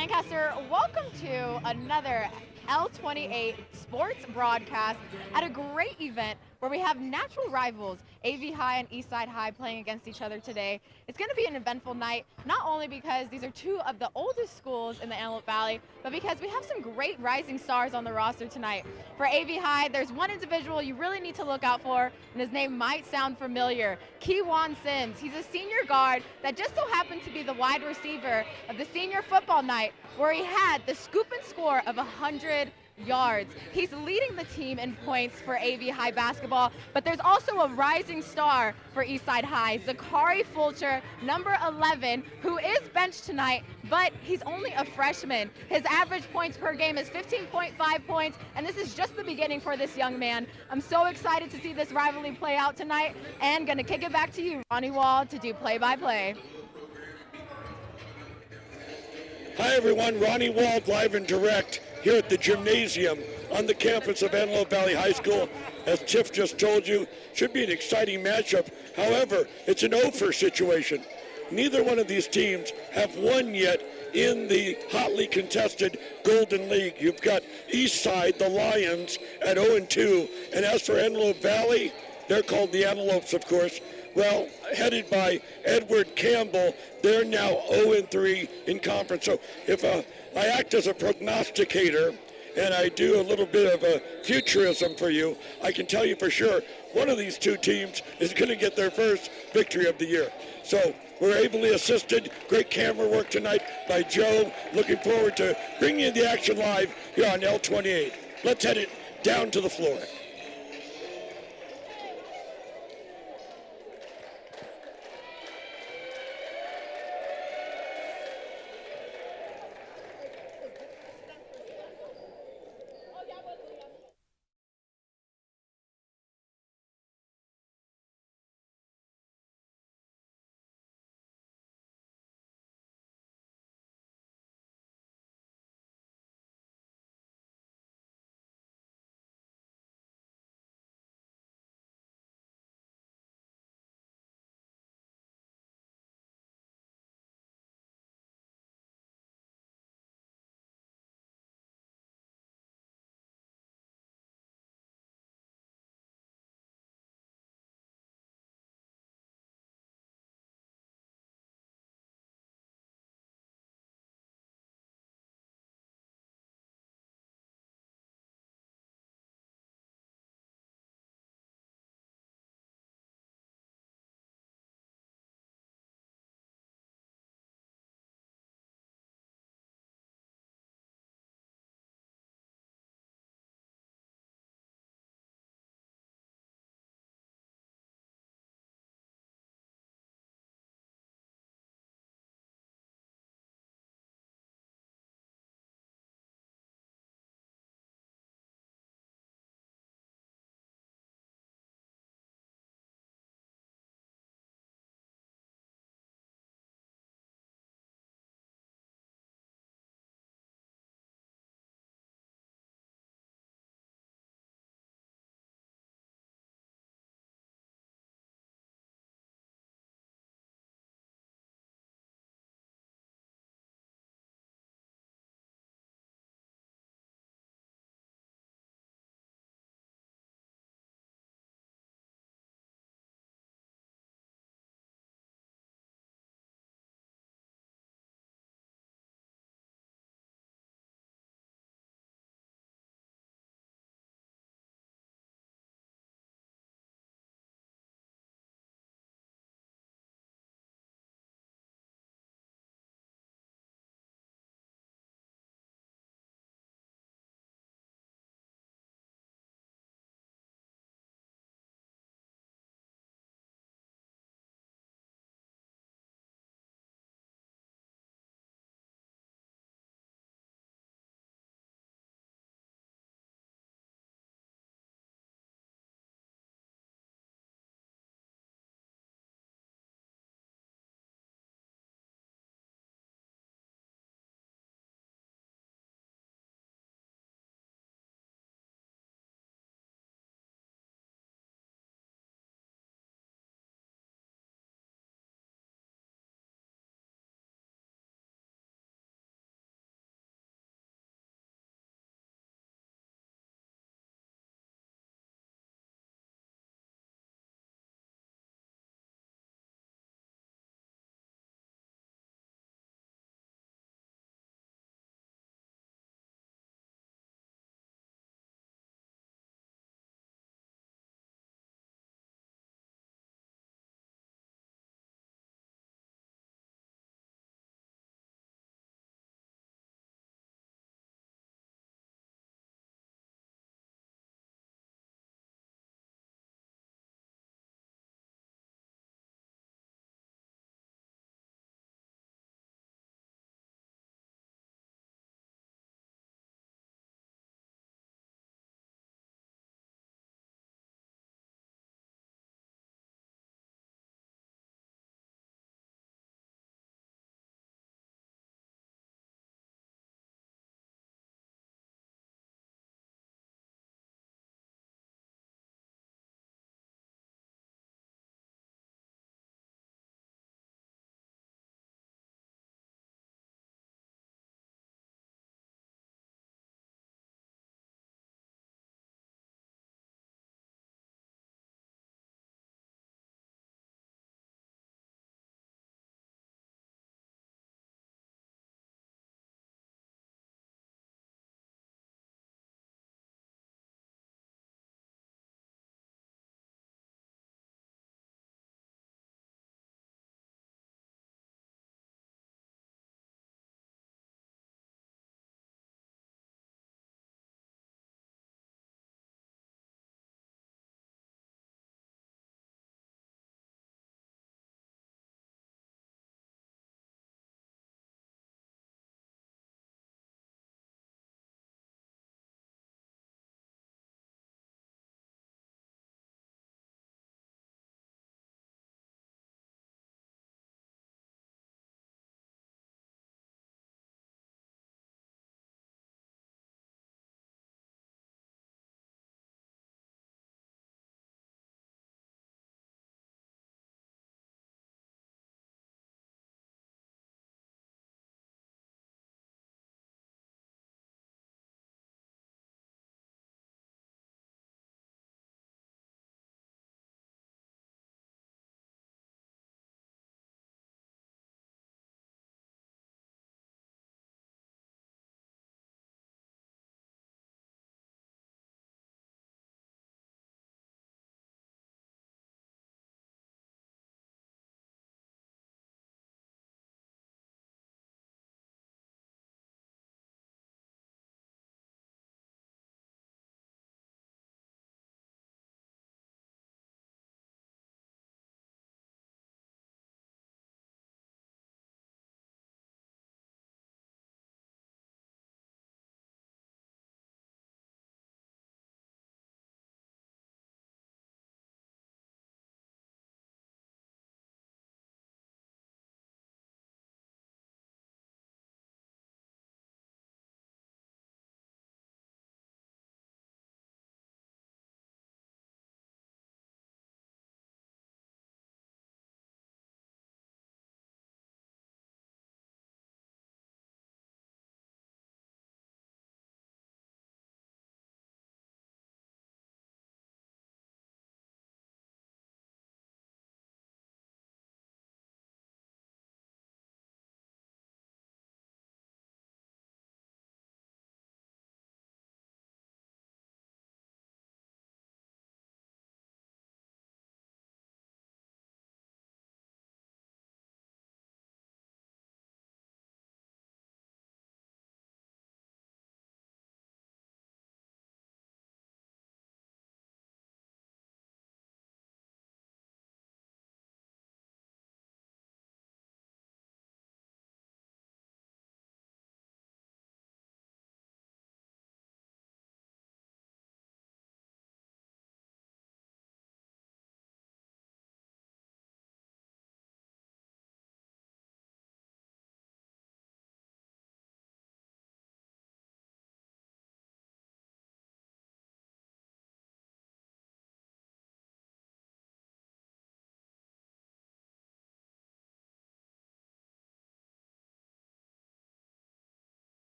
Lancaster, welcome to another L28 Sports broadcast at a great event where we have natural rivals, AV High and Eastside High, playing against each other today. It's going to be an eventful night, not only because these are two of the oldest schools in the Antelope Valley, but because we have some great rising stars on the roster tonight. For AV High, there's one individual you really need to look out for, and his name might sound familiar, Keywan Sims. He's a senior guard that just so happened to be the wide receiver of the senior football night, where he had the scoop and score of 100 yards. He's leading the team in points for AV High basketball, but there's also a rising star for Eastside High, Zakari Fulcher, number 11, who is benched tonight, but he's only a freshman. His average points per game is 15.5 points, and this is just the beginning for this young man. I'm so excited to see this rivalry play out tonight, and gonna kick it back to you, Ronnie Wall, to do play-by-play. Hi everyone, Ronnie Wald live and direct here at the gymnasium on the campus of Antelope Valley High School. As Tiff just told you, should be an exciting matchup. However, it's an over situation. Neither one of these teams have won yet in the hotly contested Golden League. You've got Eastside, the Lions, at 0-2, and as for Antelope Valley, they're called the Antelopes, of course. Well, headed by Edward Campbell, they're now 0-3 in conference. So if I act as a prognosticator and I do a little bit of a futurism for you, I can tell you for sure one of these two teams is going to get their first victory of the year. So we're ably assisted. Great camera work tonight by Joe. Looking forward to bringing you the action live here on L28. Let's head it down to the floor.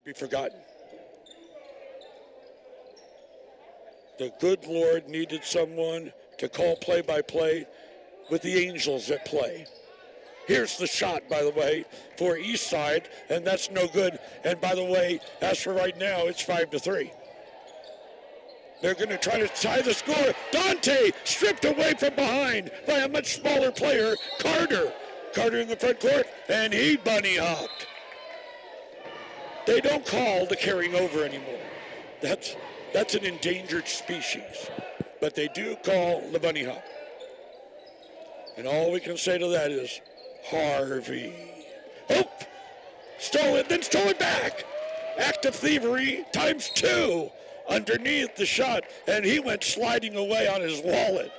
Be forgotten. The good Lord needed someone to call play-by-play with the Angels at play. Here's the shot, by the way, for Eastside, and that's no good. And by the way, as for right now, it's 5-3. They're going to try to tie the score. Dante stripped away from behind by a much smaller player, Carter. Carter in the front court, and he bunny hopped. They don't call the carrying over anymore. That's an endangered species. But they do call the bunny hop. And all we can say to that is, Harvey. Oh! Stolen, then stolen back. Act of thievery times 2 underneath the shot, and he went sliding away on his wallet.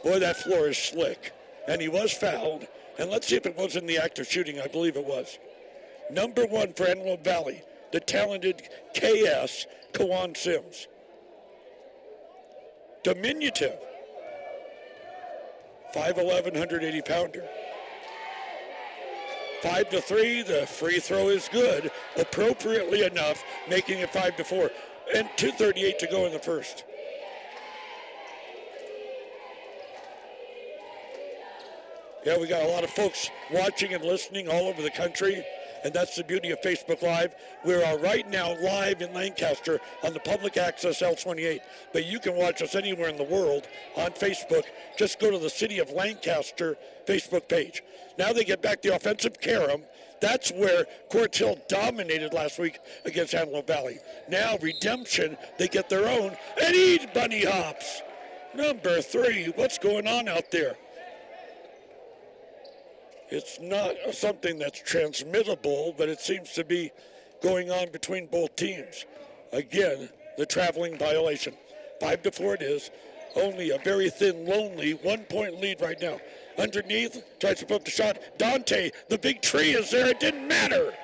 Boy, that floor is slick. And he was fouled. And let's see if it was in the act of shooting. I believe it was. Number 1 for Antelope Valley, the talented KS, Kawan Sims. Diminutive. 5'11", 180-pounder. 5-3, the free throw is good, appropriately enough, making it 5-4, and 2:38 to go in the first. Yeah, we got a lot of folks watching and listening all over the country, and that's the beauty of Facebook Live. We're right now live in Lancaster on the public access L28, but you can watch us anywhere in the world on Facebook. Just go to the City of Lancaster Facebook page. Now they get back the offensive carom. That's where Quartz Hill dominated last week against Antelope Valley. Now Redemption, they get their own, and he bunny hops. Number 3, what's going on out there? It's not something that's transmittable, but it seems to be going on between both teams. Again, the traveling violation. 5-4 it is. Only a very thin, lonely 1-point lead right now. Underneath, tries to put up the shot. Dante, the big tree is there. It didn't matter.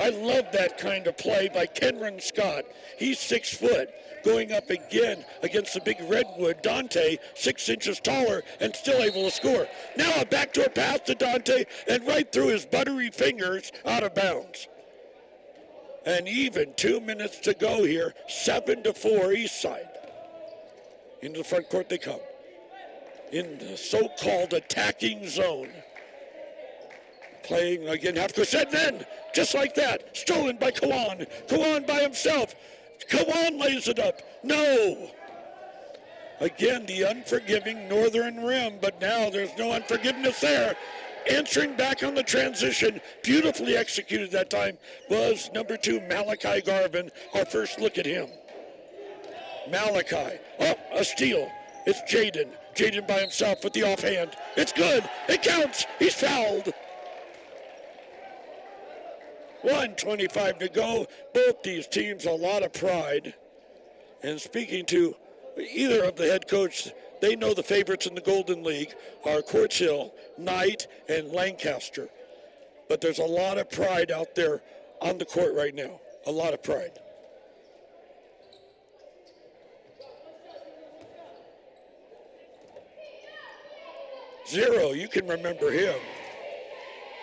I love that kind of play by Kenron Scott. He's 6 foot, going up again against the big redwood. Dante, 6 inches taller and still able to score. Now a backdoor pass to Dante and right through his buttery fingers out of bounds. And even 2 minutes to go here, 7-4 Eastside. Into the front court they come. In the so-called attacking zone. Playing again half court, and then, just like that, stolen by Kawan. Kawan by himself. Kawan lays it up. No. Again, the unforgiving Northern Rim, but now there's no unforgiveness there. Answering back on the transition, beautifully executed that time, was number 2, Malachi Garvin. Our first look at him. Malachi. Oh, a steal. It's Jaden. Jaden by himself with the offhand. It's good. It counts. He's fouled. 1:25 to go. Both these teams, a lot of pride. And speaking to either of the head coach, they know the favorites in the Golden League are Quartz Hill, Knight, and Lancaster. But there's a lot of pride out there on the court right now. A lot of pride. Zero, you can remember him.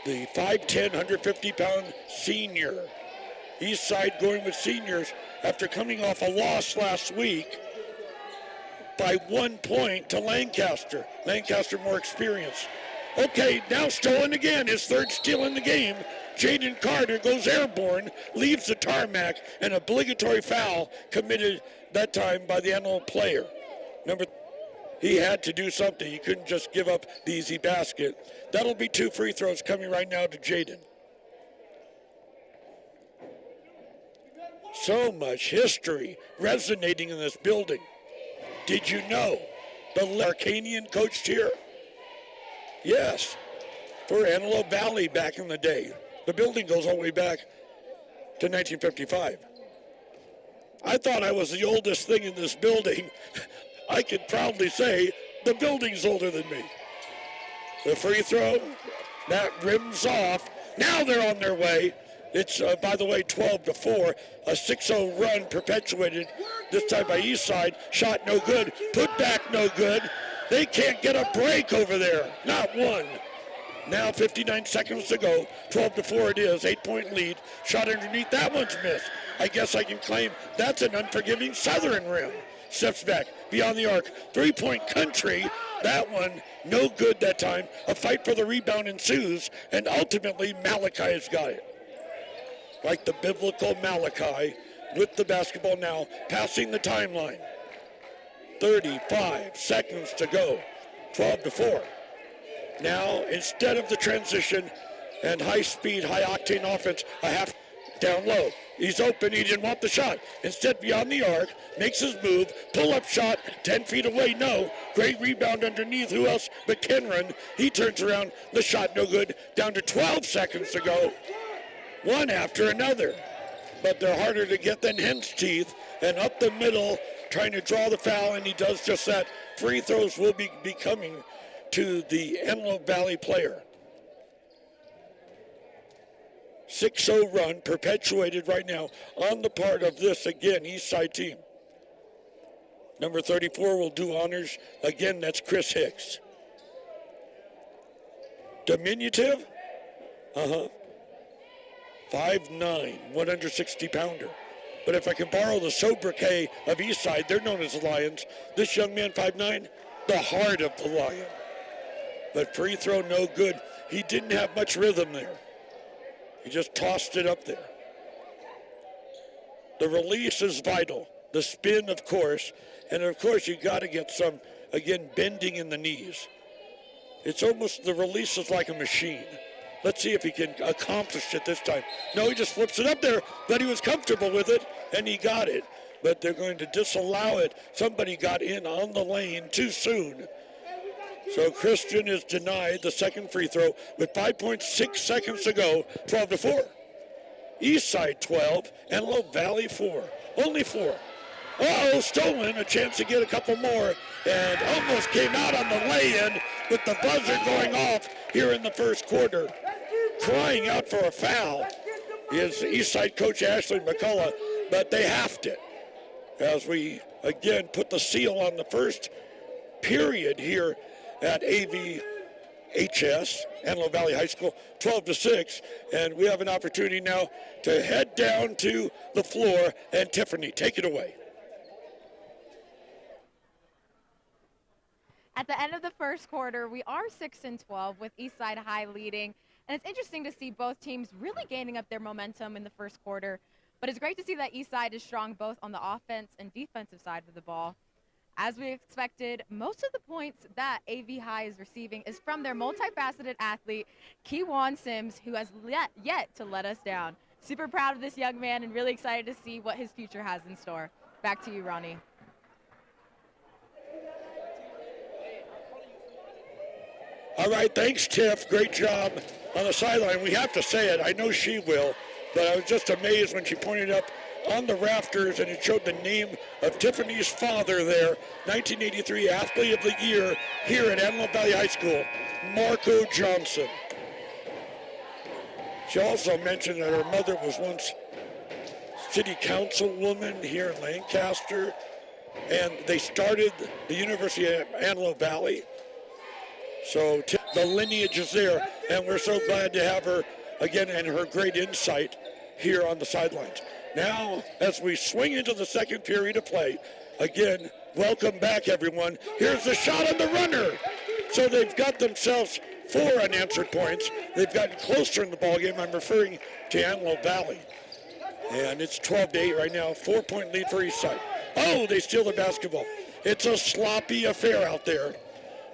The 5'10", 150-pound senior. Eastside going with seniors after coming off a loss last week by 1 point to Lancaster. Lancaster more experience. Okay, now stolen again. His third steal in the game. Jaden Carter goes airborne, leaves the tarmac, an obligatory foul committed that time by the Antelope player. He had to do something. He couldn't just give up the easy basket. That'll be 2 free throws coming right now to Jaden. So much history resonating in this building. Did you know the Larkanian coached here? Yes, for Antelope Valley back in the day. The building goes all the way back to 1955. I thought I was the oldest thing in this building. I can proudly say the building's older than me. The free throw, that rims off. Now they're on their way. It's, by the way, 12-4. A 6-0 run perpetuated, this time by Eastside. Shot no good. Put back no good. They can't get a break over there. Not one. Now 59 seconds to go. 12-4 it is. 8-point lead. Shot underneath. That one's missed. I guess I can claim that's an unforgiving Southern rim. Steps back beyond the arc. 3-point country. That one no good that time. A fight for the rebound ensues, and ultimately Malachi has got it. Like the biblical Malachi with the basketball now, passing the timeline. 35 seconds to go. 12-4. Now, instead of the transition and high-speed, high-octane offense, a half down low. He's open. He didn't want the shot. Instead, beyond the arc, makes his move. Pull-up shot, 10 feet away, no. Great rebound underneath. Who else but Kenron? He turns around. The shot no good. Down to 12 seconds to go. One after another. But they're harder to get than hen's teeth. And up the middle, trying to draw the foul, and he does just that. Free throws will be coming to the Antelope Valley player. 6-0 run perpetuated right now on the part of this, again, Eastside team. Number 34 will do honors. Again, that's Chris Hicks. Diminutive? 5'9", 160-pounder. But if I can borrow the sobriquet of Eastside, they're known as the Lions. This young man, 5'9", the heart of the Lion. But free throw no good. He didn't have much rhythm there. He just tossed it up there. The release is vital. The spin, of course. And, of course, you got to get some, again, bending in the knees. It's almost, the release is like a machine. Let's see if he can accomplish it this time. No, he just flips it up there, but he was comfortable with it, and he got it. But they're going to disallow it. Somebody got in on the lane too soon. So Christian is denied the second free throw with 5.6 seconds to go, 12-4. Eastside 12, Antelope Valley 4. Only 4. Stolen, a chance to get a couple more, and almost came out on the lay-in with the buzzer going off here in the first quarter. Crying out for a foul is Eastside coach Ashley McCullough, but they halved it as we, again, put the seal on the first period here at AVHS, Antelope Valley High School, 12-6, and we have an opportunity now to head down to the floor, and Tiffany, take it away. At the end of the first quarter, we are 6-12 with Eastside High leading, and it's interesting to see both teams really gaining up their momentum in the first quarter, but it's great to see that Eastside is strong both on the offense and defensive side of the ball. As we expected, most of the points that AV High is receiving is from their multifaceted athlete, Keywan Sims, who has yet to let us down. Super proud of this young man and really excited to see what his future has in store. Back to you, Ronnie. All right, thanks, Tiff. Great job on the sideline. We have to say it. I know she will, but I was just amazed when she pointed up on the rafters, and it showed the name of Tiffany's father there, 1983 Athlete of the Year here at Antelope Valley High School, Marco Johnson. She also mentioned that her mother was once city councilwoman here in Lancaster, and they started the University of Antelope Valley. So the lineage is there, and we're so glad to have her again and her great insight here on the sidelines. Now, as we swing into the second period of play, again, welcome back, everyone. Here's the shot on the runner. So they've got themselves 4 unanswered points. They've gotten closer in the ballgame. I'm referring to Antelope Valley. And it's 12-8 right now. 4-point lead for Eastside. Oh, they steal the basketball. It's a sloppy affair out there.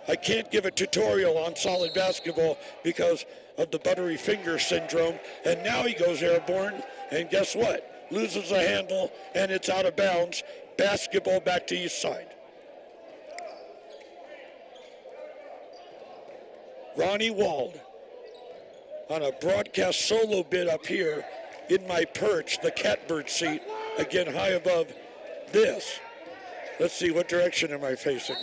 I can't give a tutorial on solid basketball because of the buttery finger syndrome. And now he goes airborne, and guess what? Loses a handle, and it's out of bounds. Basketball back to Eastside. Ronnie Wald on a broadcast solo bid up here in my perch, the catbird seat, again high above this. Let's see, what direction am I facing?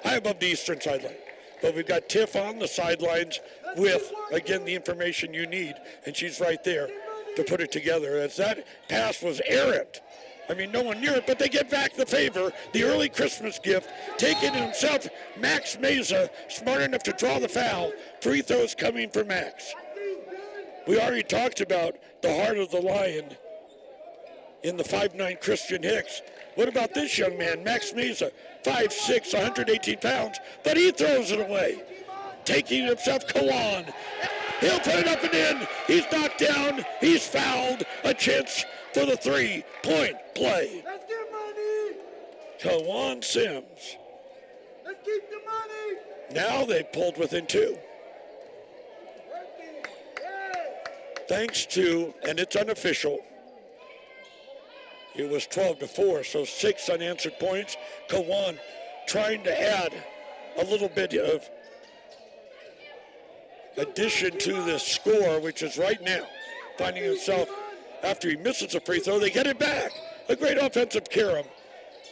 High above the eastern sideline. But we've got Tiff on the sidelines with, again, the information you need, and she's right there to put it together. As that pass was errant, I mean, no one near it, but they get back the favor, the early Christmas gift, taking himself, Max Meza, smart enough to draw the foul. Free throws coming for Max. We already talked about the heart of the Lion in the 5'9" Christian Hicks. What about this young man, Max Meza, 5'6", 118 pounds, but he throws it away. Taking himself, Kawan. He'll put it up and in. He's knocked down. He's fouled. A chance for the three-point play. Let's get money. Kawan Sims. Let's keep the money. Now they've pulled within two. Thanks to, and it's unofficial, it was 12-4, so 6 unanswered points. Kawan trying to add a little bit of addition to the score, which is right now finding himself, after he misses a free throw, they get it back. A great offensive Karam.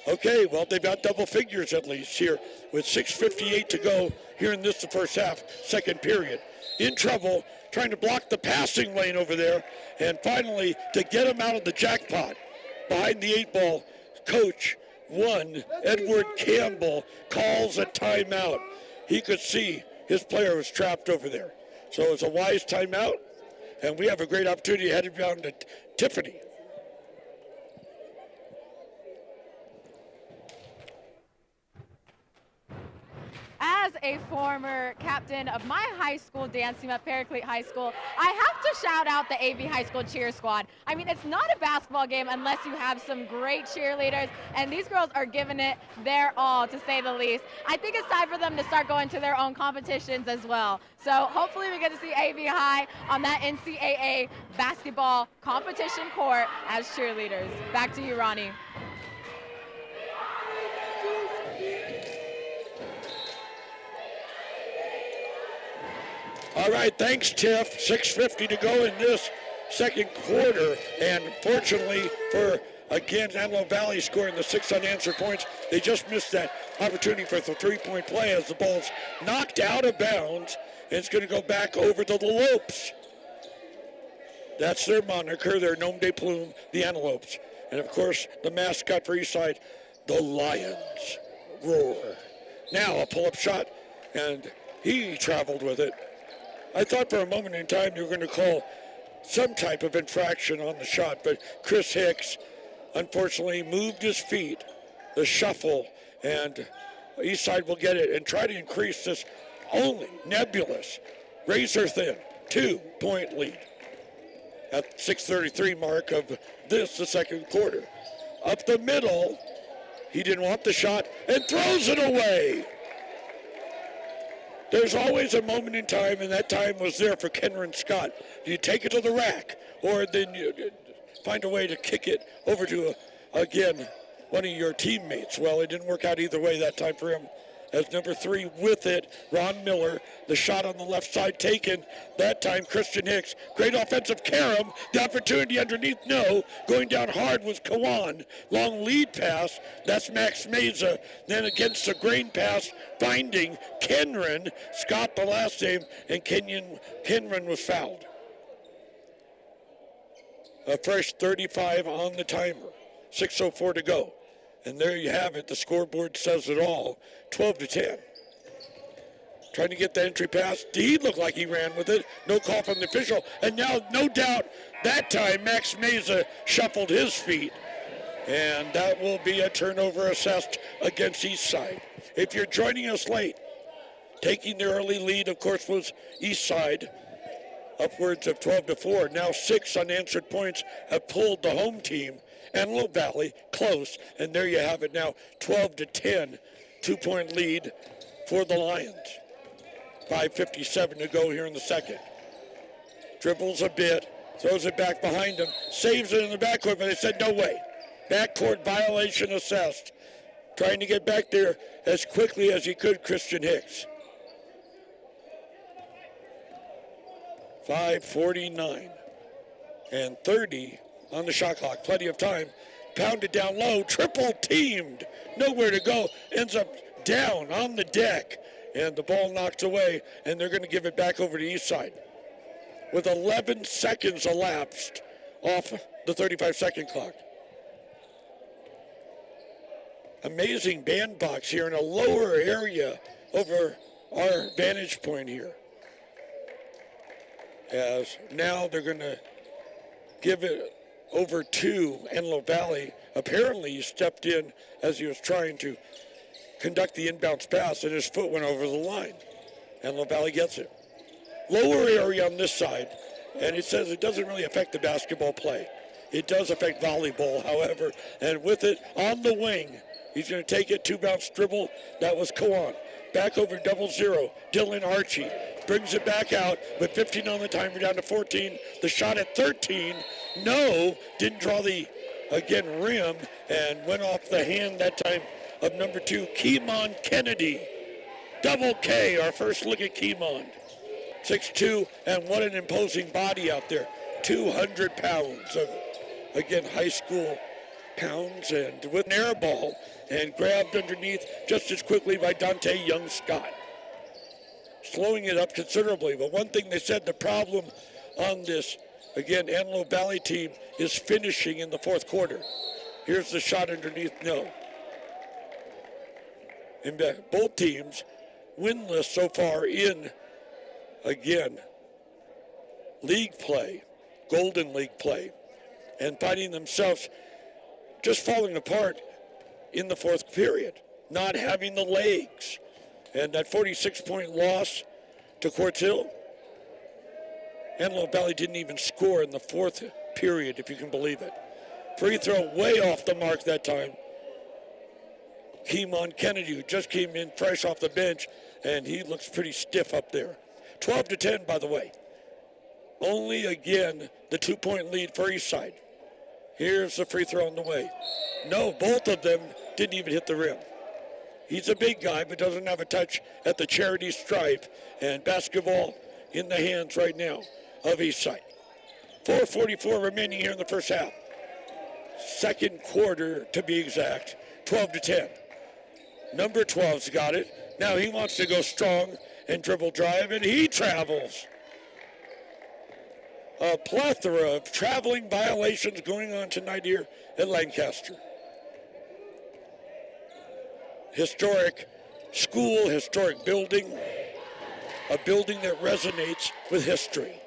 Okay, well, they've got double figures at least here with 6:58 to go here in this, the first half, second period. In trouble, trying to block the passing lane over there, and finally to get him out of the jackpot. Behind the 8-ball, Coach Edward Campbell calls a timeout. He could see his player was trapped over there. So it's a wise timeout, and we have a great opportunity headed down to Tiffany. As a former captain of my high school dance team at Paraclete High School, I have to shout out the AV High School cheer squad. I mean, it's not a basketball game unless you have some great cheerleaders, and these girls are giving it their all, to say the least. I think it's time for them to start going to their own competitions as well. So hopefully we get to see AV High on that NCAA basketball competition court as cheerleaders. Back to you, Ronnie. All right, thanks, Tiff. 6:50 to go in this second quarter. And fortunately for, again, Antelope Valley scoring the 6 unanswered points, they just missed that opportunity for the three-point play as the ball's knocked out of bounds. And it's going to go back over to the Lopes. That's their moniker, their nom de plume, the Antelopes. And, of course, the mascot for Eastside, the Lions roar. Now a pull-up shot, and he traveled with it. I thought for a moment in time you were going to call some type of infraction on the shot, but Chris Hicks unfortunately moved his feet, the shuffle, and Eastside will get it and try to increase this only nebulous, razor thin 2-point lead at 6:33 mark of this, the second quarter. Up the middle, he didn't want the shot and throws it away. There's always a moment in time, and that time was there for Kenron Scott. Do you take it to the rack, or then you find a way to kick it over to, again, one of your teammates? Well, it didn't work out either way that time for him. As number 3 with it, Ron Miller, the shot on the left side taken. That time, Christian Hicks. Great offensive Karam. The opportunity underneath, no. Going down hard was Kawan. Long lead pass. That's Max Meza. Then against the grain pass, finding Kenron. Scott the last name, and Kenron was fouled. A fresh 35 on the timer. 6:04 to go. And there you have it. The scoreboard says it all. 12-10. Trying to get the entry pass. He looked like he ran with it. No call from the official. And now, no doubt, that time Max Meza shuffled his feet. And that will be a turnover assessed against Eastside. If you're joining us late, taking the early lead, of course, was Eastside. Upwards of 12-4. Now 6 unanswered points have pulled the home team. Antelope Valley close, and there you have it now, 12-10, 2-point lead for the Lions. 5:57 to go here in the second. Dribbles a bit, throws it back behind him, saves it in the backcourt, but they said no way. Backcourt violation assessed. Trying to get back there as quickly as he could, Christian Hicks. 5:49 and 30 on the shot clock. Plenty of time. Pounded down low. Triple teamed. Nowhere to go. Ends up down on the deck. And the ball knocked away. And they're going to give it back over to Eastside. With 11 seconds elapsed off the 35-second clock. amazing bandbox here in a lower area over our vantage point here. As now they're going to give it over to Antelope Valley. Apparently he stepped in as he was trying to conduct the inbounds pass, and his foot went over the line. Antelope Valley gets it. Lower area on this side, and it says it doesn't really affect the basketball play. It does affect volleyball, however, and with it on the wing, he's going to take it, 2-bounce dribble. That was Kawan. Back over 0-0, Dylan Archie brings it back out with 15 on the time. We're down to 14. The shot at 13. No, didn't draw the, again, rim, and went off the hand that time of number 2, Keemon Kennedy. Double K, our first look at Keemon. 6'2", and what an imposing body out there. 200 pounds of, again, high school pounds, and with an air ball, and grabbed underneath just as quickly by Dante Young-Scott. Slowing it up considerably, but one thing they said, the problem on this, again, Antelope Valley team is finishing in the fourth quarter. Here's the shot underneath, no. And both teams winless so far in, again, league play, Golden League play, and finding themselves just falling apart in the fourth period, not having the legs. And that 46-point loss to Quartz Hill, Antelope Valley didn't even score in the fourth period, if you can believe it. Free throw way off the mark that time. Keemon Kennedy, who just came in fresh off the bench, and he looks pretty stiff up there. 12-10, by the way. Only, again, the 2-point lead for Eastside. Here's the free throw on the way. No, both of them didn't even hit the rim. He's a big guy, but doesn't have a touch at the charity stripe. And basketball in the hands right now of Eastside. 4:44 remaining here in the first half. Second quarter, to be exact. 12-10. Number 12's got it. Now he wants to go strong and dribble drive, and he travels. A plethora of traveling violations going on tonight here at Lancaster. Historic school, historic building, a building that resonates with history.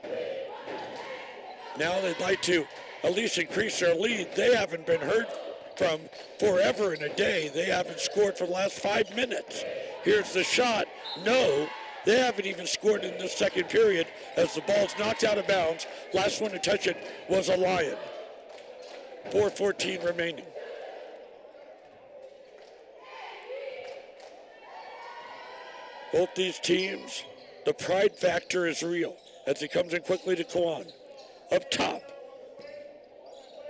Now they'd like to at least increase their lead. They haven't been heard from forever and a day. They haven't scored for the last 5 minutes. Here's the shot. No, they haven't even scored in this second period as the ball's knocked out of bounds. Last one to touch it was a Lion. 4:14 remaining. Both these teams, the pride factor is real as he comes in quickly to Kawan. Up top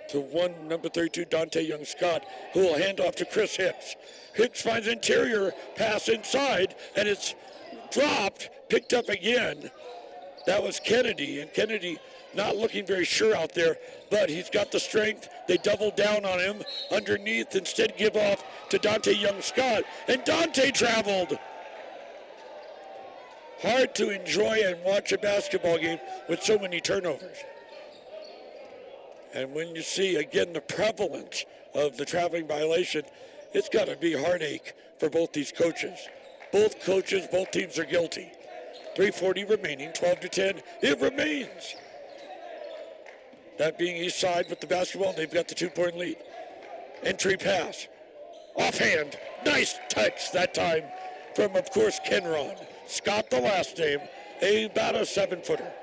to number 32, Dante Young-Scott, who will hand off to Chris Hicks. Hicks finds interior pass inside, and it's dropped, picked up again. That was Kennedy, and Kennedy not looking very sure out there, but he's got the strength. They double down on him underneath, instead give off to Dante Young-Scott, and Dante traveled. Hard to enjoy and watch a basketball game with so many turnovers. And when you see, again, the prevalence of the traveling violation, it's got to be heartache for both these coaches. Both coaches, both teams are guilty. 3:40 remaining, 12-10. It remains. That being Eastside with the basketball, they've got the 2-point lead. Entry pass. Offhand. Nice touch that time from, of course, Kenron. Scott, the last name, about a 7-footer.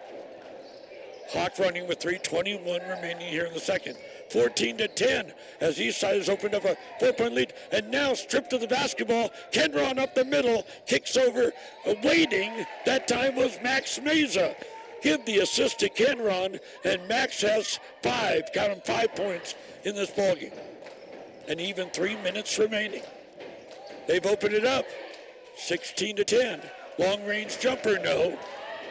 Clock running with 3:21 remaining here in the second. 14-10 as Eastside has opened up a 4-point lead, and now stripped of the basketball. Kenron up the middle, kicks over, waiting. That time was Max Meza. Give the assist to Kenron, and Max has 5 points in this ballgame. And even 3 minutes remaining. They've opened it up. 16-10. Long range jumper, no.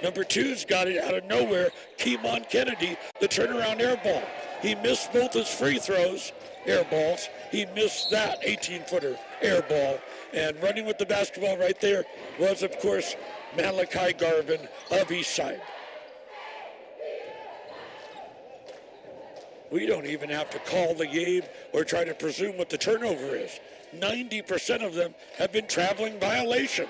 Number 2's got it out of nowhere. Keemon Kennedy, the turnaround air ball. He missed both his free throws, air balls. He missed that 18-footer air ball. And running with the basketball right there was, of course, Malachi Garvin of Eastside. We don't even have to call the game or try to presume what the turnover is. 90% of them have been traveling violations.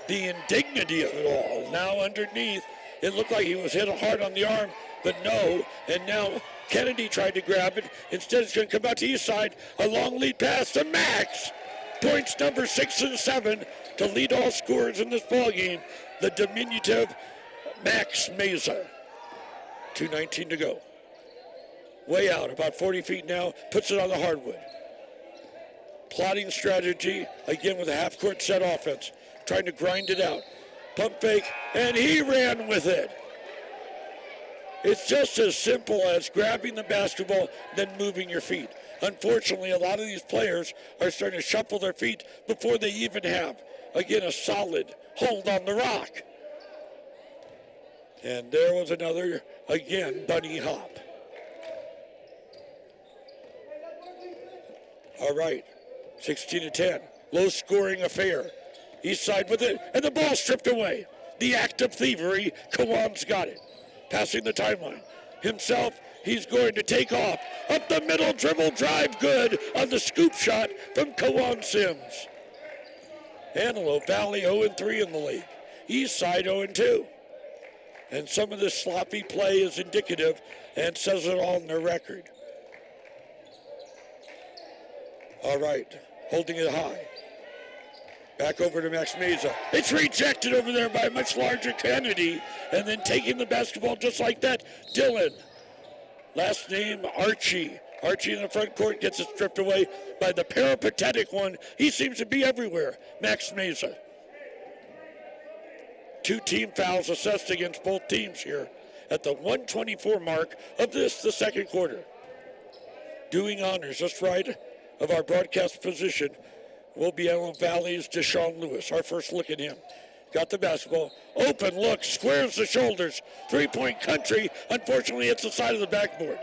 The indignity of it all. Now underneath, it looked like he was hit hard on the arm, but no. And now Kennedy tried to grab it. Instead, it's going to come out to Eastside. A long lead pass to Max. Points number 6 and 7 to lead all scorers in this ballgame. The diminutive Max Meza. 2:19 to go. Way out, about 40 feet now, puts it on the hardwood. Plotting strategy, again with a half-court set offense, trying to grind it out. Pump fake, and he ran with it. It's just as simple as grabbing the basketball, then moving your feet. Unfortunately, a lot of these players are starting to shuffle their feet before they even have, again, a solid hold on the rock. And there was another, again, bunny hop. All right, 16-10, low-scoring affair. Eastside with it, and the ball stripped away. The act of thievery, Kawan's got it. Passing the timeline. Himself, he's going to take off. Up the middle, dribble drive, good on the scoop shot from Kawan Sims. Antelope Valley 0-3 in the league. Eastside 0-2. And some of this sloppy play is indicative and says it all in their record. All right, holding it high. Back over to Max Meza. It's rejected over there by a much larger Kennedy, and then taking the basketball just like that, Dylan. Last name, Archie. Archie in the front court gets it stripped away by the peripatetic one. He seems to be everywhere, Max Meza. 2 team fouls assessed against both teams here at the 124 mark of the second quarter. Doing honors just right of our broadcast position will be Antelope Valley's Deshaun Lewis. Our first look at him. Got the basketball. Open look, squares the shoulders. 3-point country. Unfortunately, it's the side of the backboard.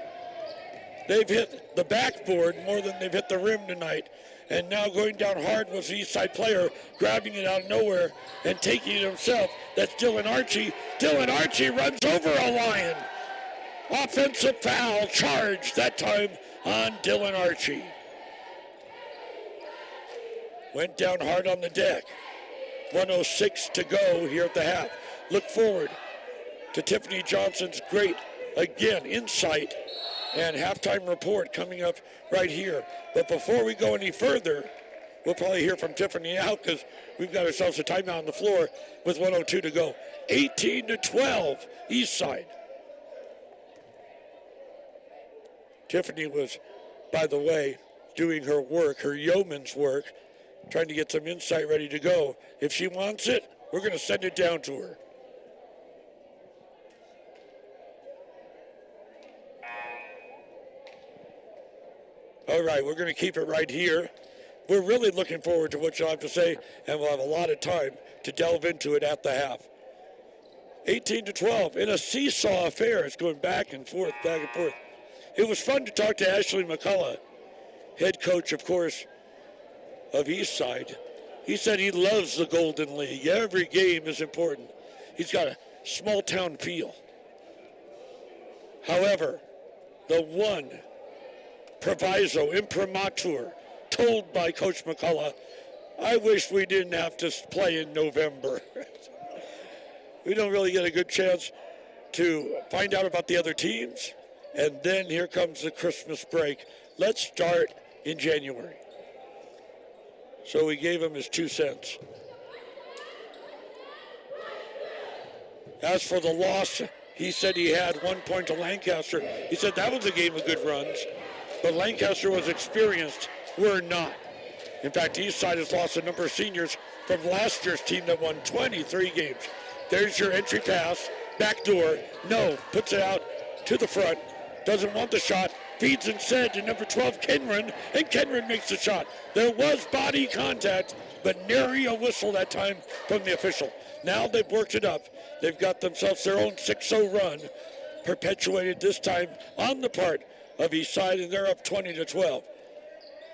They've hit the backboard more than they've hit the rim tonight. And now going down hard was the Eastside player, grabbing it out of nowhere and taking it himself. That's Dylan Archie. Dylan Archie runs over a Lion. Offensive foul charge that time on Dylan Archie. Went down hard on the deck. 1:06 to go here at the half. Look forward to Tiffany Johnson's great, again, insight and halftime report coming up right here. But before we go any further, we'll probably hear from Tiffany out because we've got ourselves a timeout on the floor with 1:02 to go. 18-12, Eastside. Tiffany was, by the way, doing her work, her yeoman's work, trying to get some insight ready to go. If she wants it, we're going to send it down to her. All right, we're going to keep it right here. We're really looking forward to what you'll have to say, and we'll have a lot of time to delve into it at the half. 18-12 in a seesaw affair. It's going back and forth, back and forth. It was fun to talk to Ashley McCullough, head coach, of course, of Eastside. He said he loves the Golden League. Every game is important. He's got a small town feel. However, the one proviso, imprimatur, told by Coach McCullough, I wish we didn't have to play in November. We don't really get a good chance to find out about the other teams. And then here comes the Christmas break. Let's start in January. So we gave him his 2 cents. As for the loss, he said he had 1 point to Lancaster. He said that was a game of good runs, but Lancaster was experienced. We're not. In fact, Eastside has lost a number of seniors from last year's team that won 23 games. There's your entry pass, backdoor, no, puts it out to the front, doesn't want the shot, feeds instead to number 12, Kenron, and Kenron makes the shot. There was body contact, but nary a whistle that time from the official. Now they've worked it up. They've got themselves their own 6-0 run, perpetuated this time on the part of Eastside, and they're up 20-12.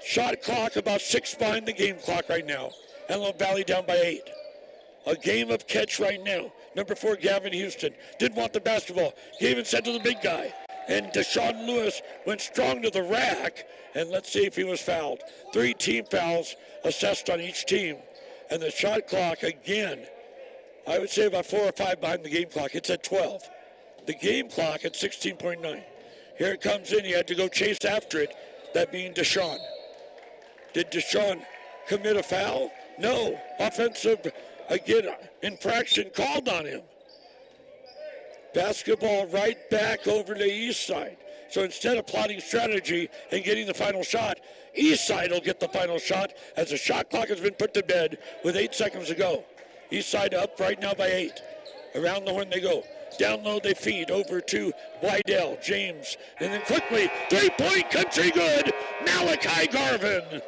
Shot clock about 6 behind the game clock right now. Antelope Valley down by 8. A game of catch right now. Number 4, Gavin Houston, didn't want the basketball. Gave it sent to the big guy. And Deshaun Lewis went strong to the rack. And let's see if he was fouled. 3 team fouls assessed on each team. And the shot clock, again, I would say about 4 or 5 behind the game clock. It's at 12. The game clock at 16.9. Here it comes in. He had to go chase after it. That being Deshaun. Did Deshaun commit a foul? No. Offensive, again, infraction called on him. Basketball right back over to Eastside. So instead of plotting strategy and getting the final shot, Eastside will get the final shot as the shot clock has been put to bed with 8 seconds to go. Eastside up right now by 8. Around the horn they go. Down low they feed over to Wydell, James, and then quickly, 3-point country good, Malachi Garvin.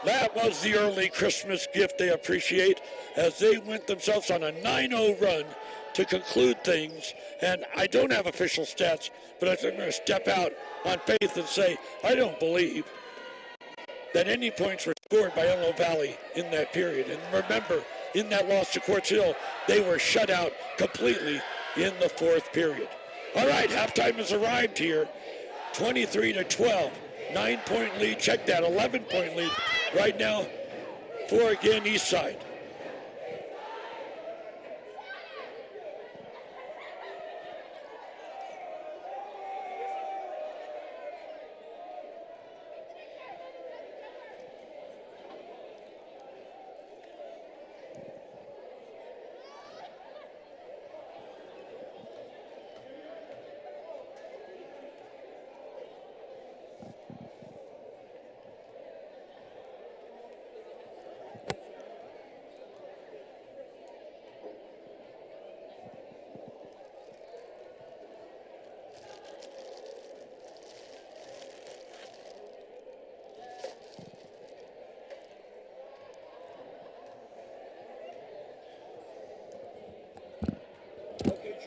That was the early Christmas gift they appreciate as they went themselves on a 9-0 run to conclude things. And I don't have official stats, but I'm going to step out on faith and say I don't believe that any points were scored by Antelope Valley in that period. And remember, in that loss to Quartz Hill, they were shut out completely in the 4th period. All right, halftime has arrived here. 23-12, 9-point lead. Check that, 11-point lead right now for, again, Eastside.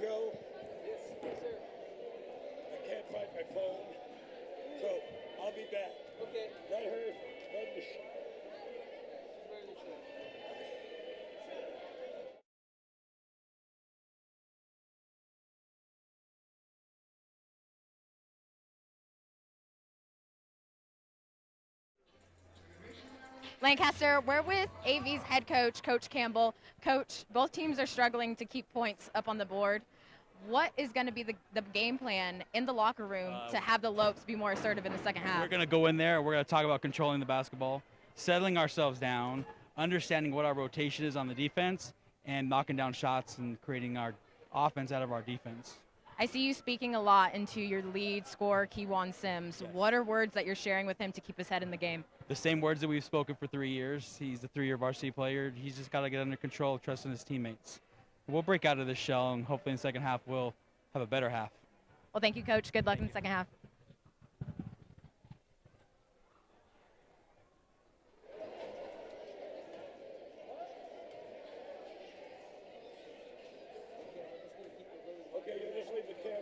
Joe? Yes, sir. I can't find my phone, so I'll be back. Okay. Let her run the show. Lancaster, we're with AV's head coach, Coach Campbell. Coach, both teams are struggling to keep points up on the board. What is going to be the game plan in the locker room to have the Lopes be more assertive in the second half? We're going to go in there. We're going to talk about controlling the basketball, settling ourselves down, understanding what our rotation is on the defense, and knocking down shots and creating our offense out of our defense. I see you speaking a lot into your lead scorer, Kewan Sims. Yes. What are words that you're sharing with him to keep his head in the game? The same words that we've spoken for 3 years. He's a 3-year varsity player. He's just got to get under control, trusting his teammates. We'll break out of this shell, and hopefully in the second half we'll have a better half. Well, thank you, Coach. Good luck in the second half. Okay, you just leave the camera.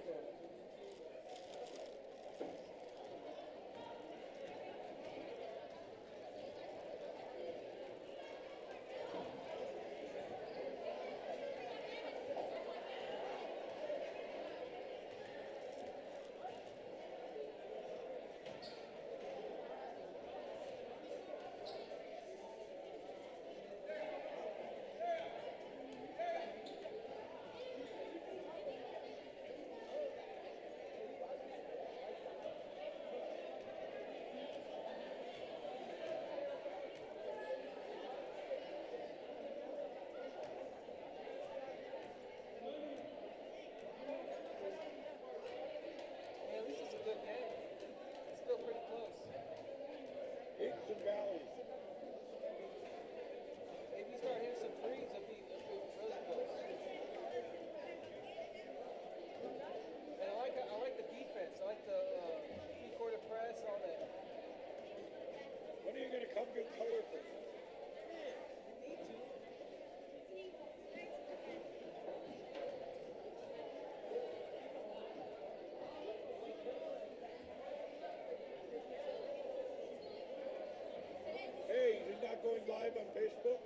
Facebook?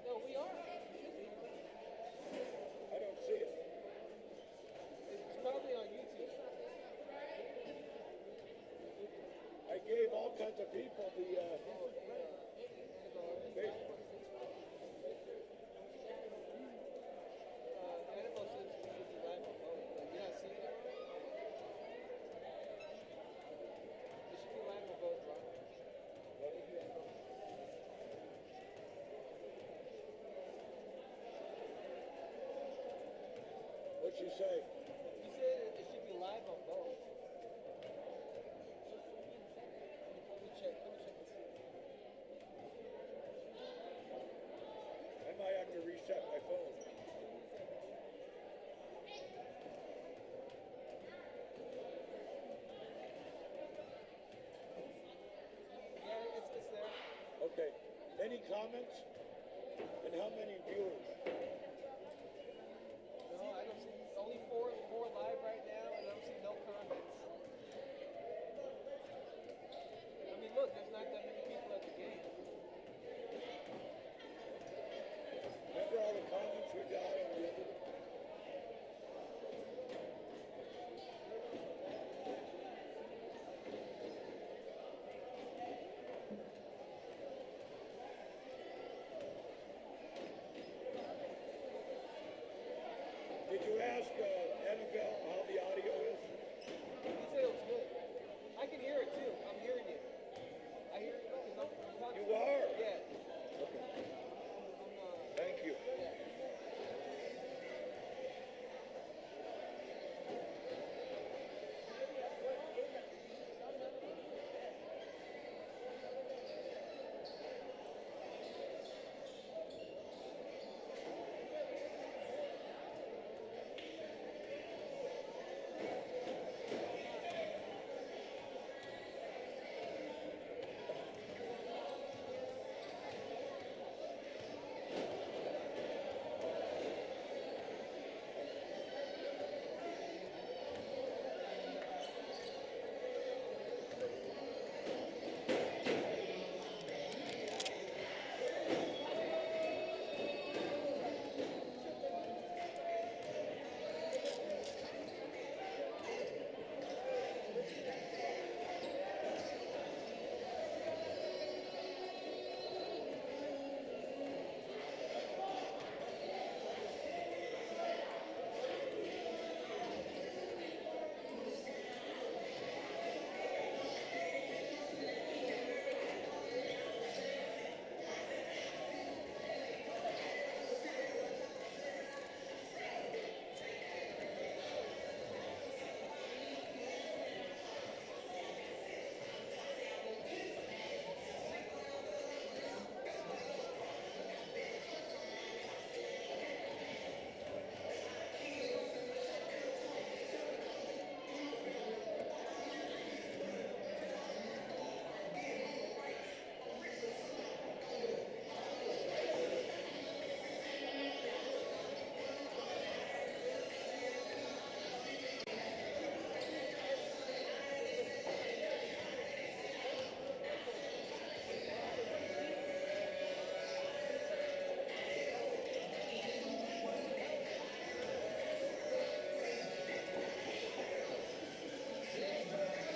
No, we are. I don't see it. It's probably on YouTube. I gave all kinds of people the Facebook. Annabelle says it should be live on both. Like, you're not seeing it? It should be live on both, Ron. What'd she say? You said it should be live on both. Let me check and see. I might have to reset my phone. Yeah, it's there. Okay. Any comments? And how many viewers? No, I don't see. Only four live right now, and I don't see no comments. I mean, look, there's not that many people at the game. Remember all the comments we got on the other? Did you ask Annabelle how the audio is? You said it was good. I can hear it too. I'm hearing it. I hear it because I'm talking. You are? Yeah. Okay. I'm Thank you. yeah.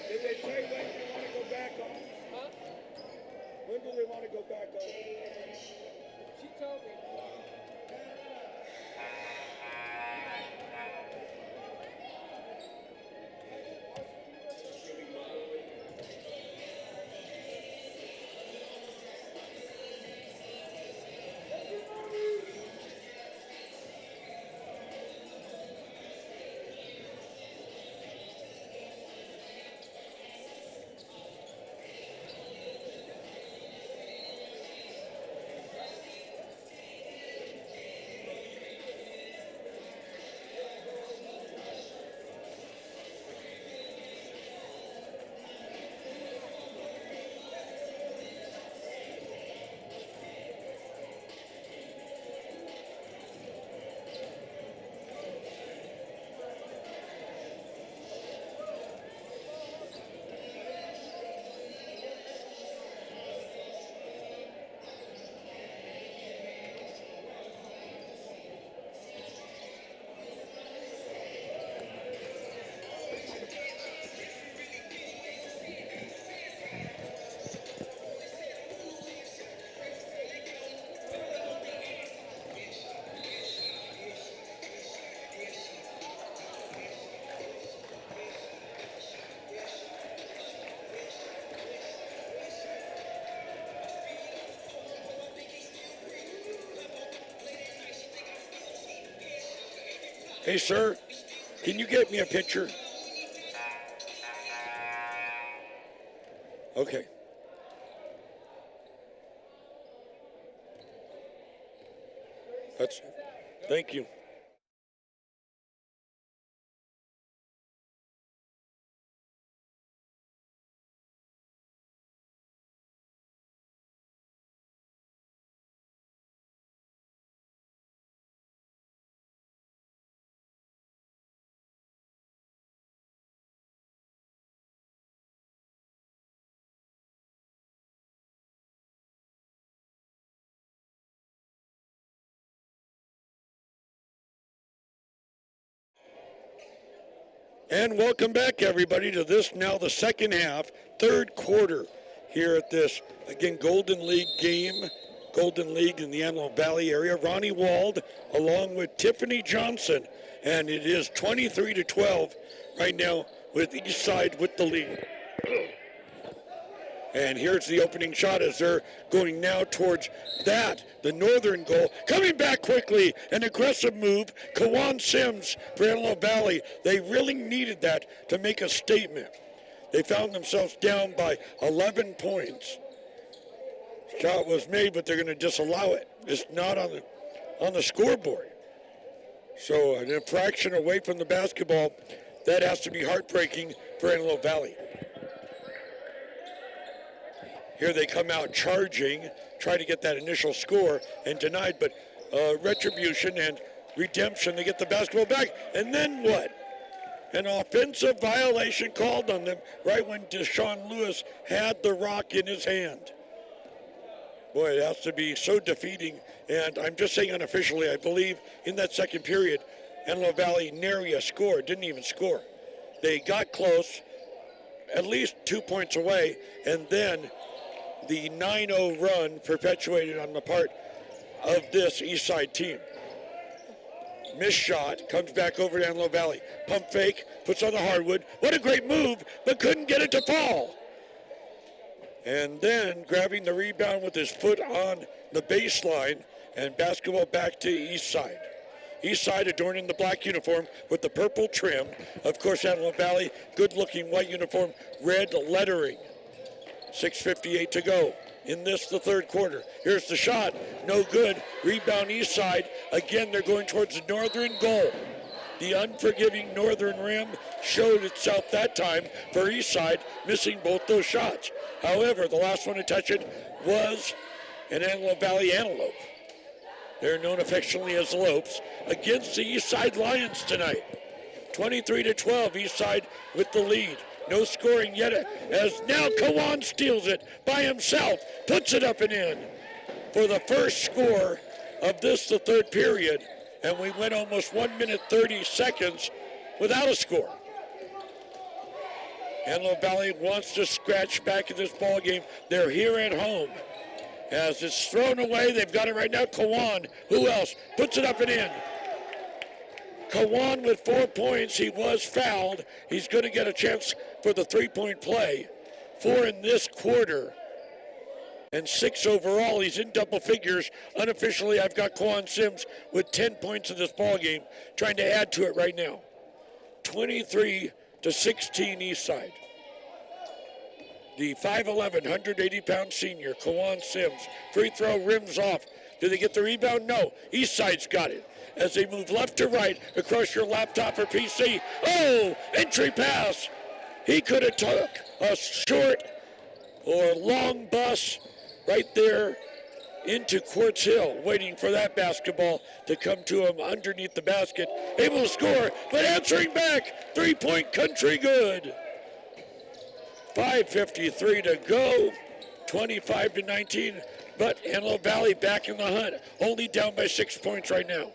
Did they say when they want to go back on? Huh? When do they want to go back on? She told me. Hey, sir, can you get me a picture? Okay. Thank you. And welcome back, everybody, to this now the second half, third quarter here at this, again, Golden League game, Golden League in the Antelope Valley area. Ronnie Wald along with Tiffany Johnson, and it is 23-12 right now with Eastside with the lead. And here's the opening shot as they're going now towards that, the northern goal. Coming back quickly, an aggressive move. Kawan Sims for Antelope Valley. They really needed that to make a statement. They found themselves down by 11 points. Shot was made, but they're going to disallow it. It's not on the scoreboard. So an infraction away from the basketball. That has to be heartbreaking for Antelope Valley. Here they come out charging, try to get that initial score, and denied, but retribution and redemption, they get the basketball back. And then what? An offensive violation called on them right when Deshaun Lewis had the rock in his hand. Boy, it has to be so defeating. And I'm just saying unofficially, I believe in that second period, Antelope Valley nary a score, didn't even score. They got close, at least 2 points away, and then the 9-0 run perpetuated on the part of this Eastside team. Missed shot, comes back over to Antelope Valley. Pump fake, puts on the hardwood. What a great move, but couldn't get it to fall. And then grabbing the rebound with his foot on the baseline, and basketball back to Eastside. Eastside adorning the black uniform with the purple trim. Of course, Antelope Valley, good-looking white uniform, red lettering. 6:58 to go in this, the third quarter. Here's the shot, no good. Rebound Eastside. Again, they're going towards the northern goal. The unforgiving northern rim showed itself that time for Eastside, missing both those shots. However, the last one to touch it was an Antelope Valley Antelope. They're known affectionately as Lopes, against the Eastside Lions tonight. 23-12, Eastside with the lead. No scoring yet, as now Kawan steals it by himself, puts it up and in for the first score of this, the third period, and we went almost 1 minute 30 seconds without a score. Antelope Valley wants to scratch back in this ball game. They're here at home. As it's thrown away, they've got it right now. Kawan, who else? Puts it up and in. Kawan with 4 points. He was fouled. He's going to get a chance for the three-point play. 4 in this quarter and 6 overall. He's in double figures. Unofficially, I've got Kawan Sims with 10 points in this ball game, trying to add to it right now. 23-16 Eastside. The 5'11", 180-pound senior, Kawan Sims. Free throw, rims off. Do they get the rebound? No. Eastside's got it. As they move left to right across your laptop or PC. Oh, entry pass. He could have took a short or long bus right there into Quartz Hill, waiting for that basketball to come to him underneath the basket. Able to score, but answering back. Three-point country good. 5:53 to go. 25-19. But Antelope Valley back in the hunt. Only down by 6 points right now.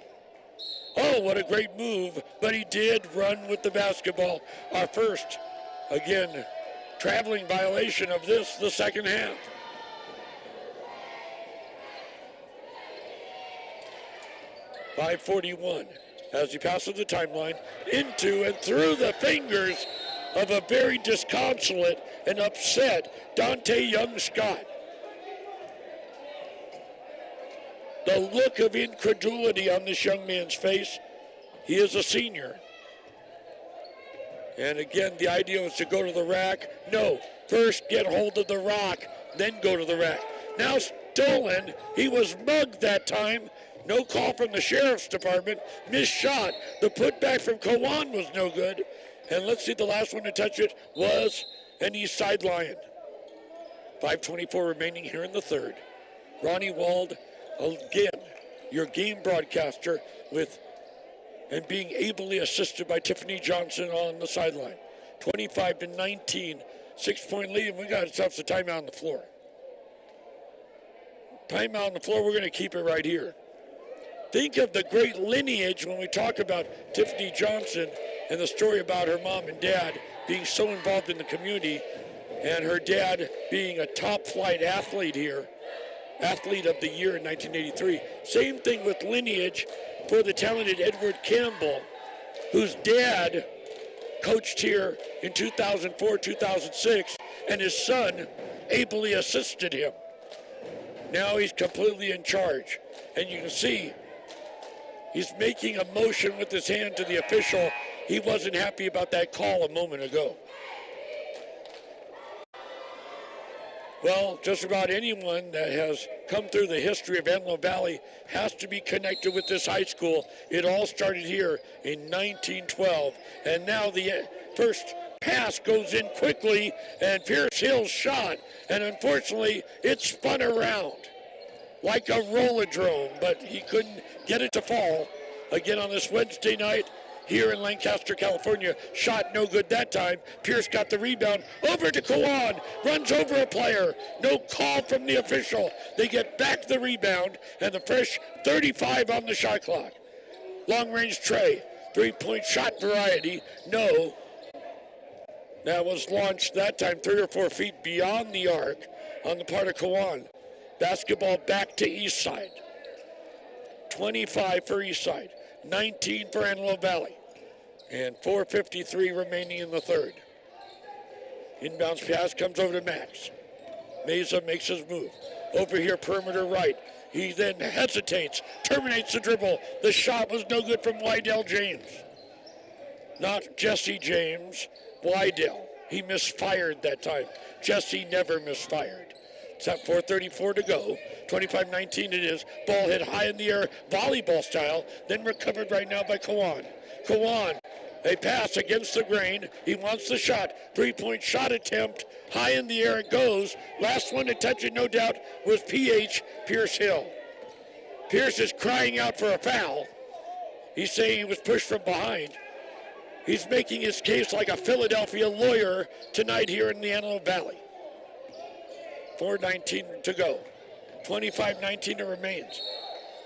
Oh, what a great move, but he did run with the basketball. Our first, again, traveling violation of this, the second half. .541 as he passes the timeline into and through the fingers of a very disconsolate and upset Dante Young-Scott. The look of incredulity on this young man's face He is a senior. And again, the idea was to go to the rack. No, first get hold of the rock, then go to the rack. Now stolen. He was mugged that time. No call from the sheriff's department. Missed shot. The putback from Kawan was no good. And let's see, the last one to touch it was an Eastside Lion. 5:24 remaining here in the third. Ronnie Wald, again, your game broadcaster, with and being ably assisted by Tiffany Johnson on the sideline. 25-19, 6-point lead, and we got ourselves a timeout on the floor. Timeout on the floor, we're going to keep it right here. Think of the great lineage when we talk about Tiffany Johnson and the story about her mom and dad being so involved in the community, and her dad being a top-flight athlete here, athlete of the year in 1983. Same thing with lineage for the talented Edward Campbell, whose dad coached here in 2004, 2006, and his son ably assisted him. Now he's completely in charge. And you can see he's making a motion with his hand to the official. He wasn't happy about that call a moment ago. Well, just about anyone that has come through the history of Antelope Valley has to be connected with this high school. It all started here in 1912, and now the first pass goes in quickly, and Pierce Hill's shot, and unfortunately, it spun around like a rollerdrome, but he couldn't get it to fall. Again on this Wednesday night, here in Lancaster, California. Shot no good that time. Pierce got the rebound. Over to Kawan. Runs over a player. No call from the official. They get back the rebound, and the fresh 35 on the shot clock. Long-range tray. Three-point shot variety. No. That was launched that time 3 or 4 feet beyond the arc on the part of Kawan. Basketball back to Eastside. 25 for Eastside. 19 for Antelope Valley, and 4:53 remaining in the third. Inbounds pass comes over to Max. Meza makes his move. Over here, perimeter right. He then hesitates, terminates the dribble. The shot was no good from Wydell James. Not Jesse James, Wydell. He misfired that time. Jesse never misfired. It's at 4:34 to go. 25-19 it is. Ball hit high in the air, volleyball style, then recovered right now by Kawan. Kawan, a pass against the grain. He wants the shot. Three-point shot attempt. High in the air it goes. Last one to touch it, no doubt, was Pierce Hill. Pierce is crying out for a foul. He's saying he was pushed from behind. He's making his case like a Philadelphia lawyer tonight here in the Antelope Valley. 4:19 to go. 25-19 it remains.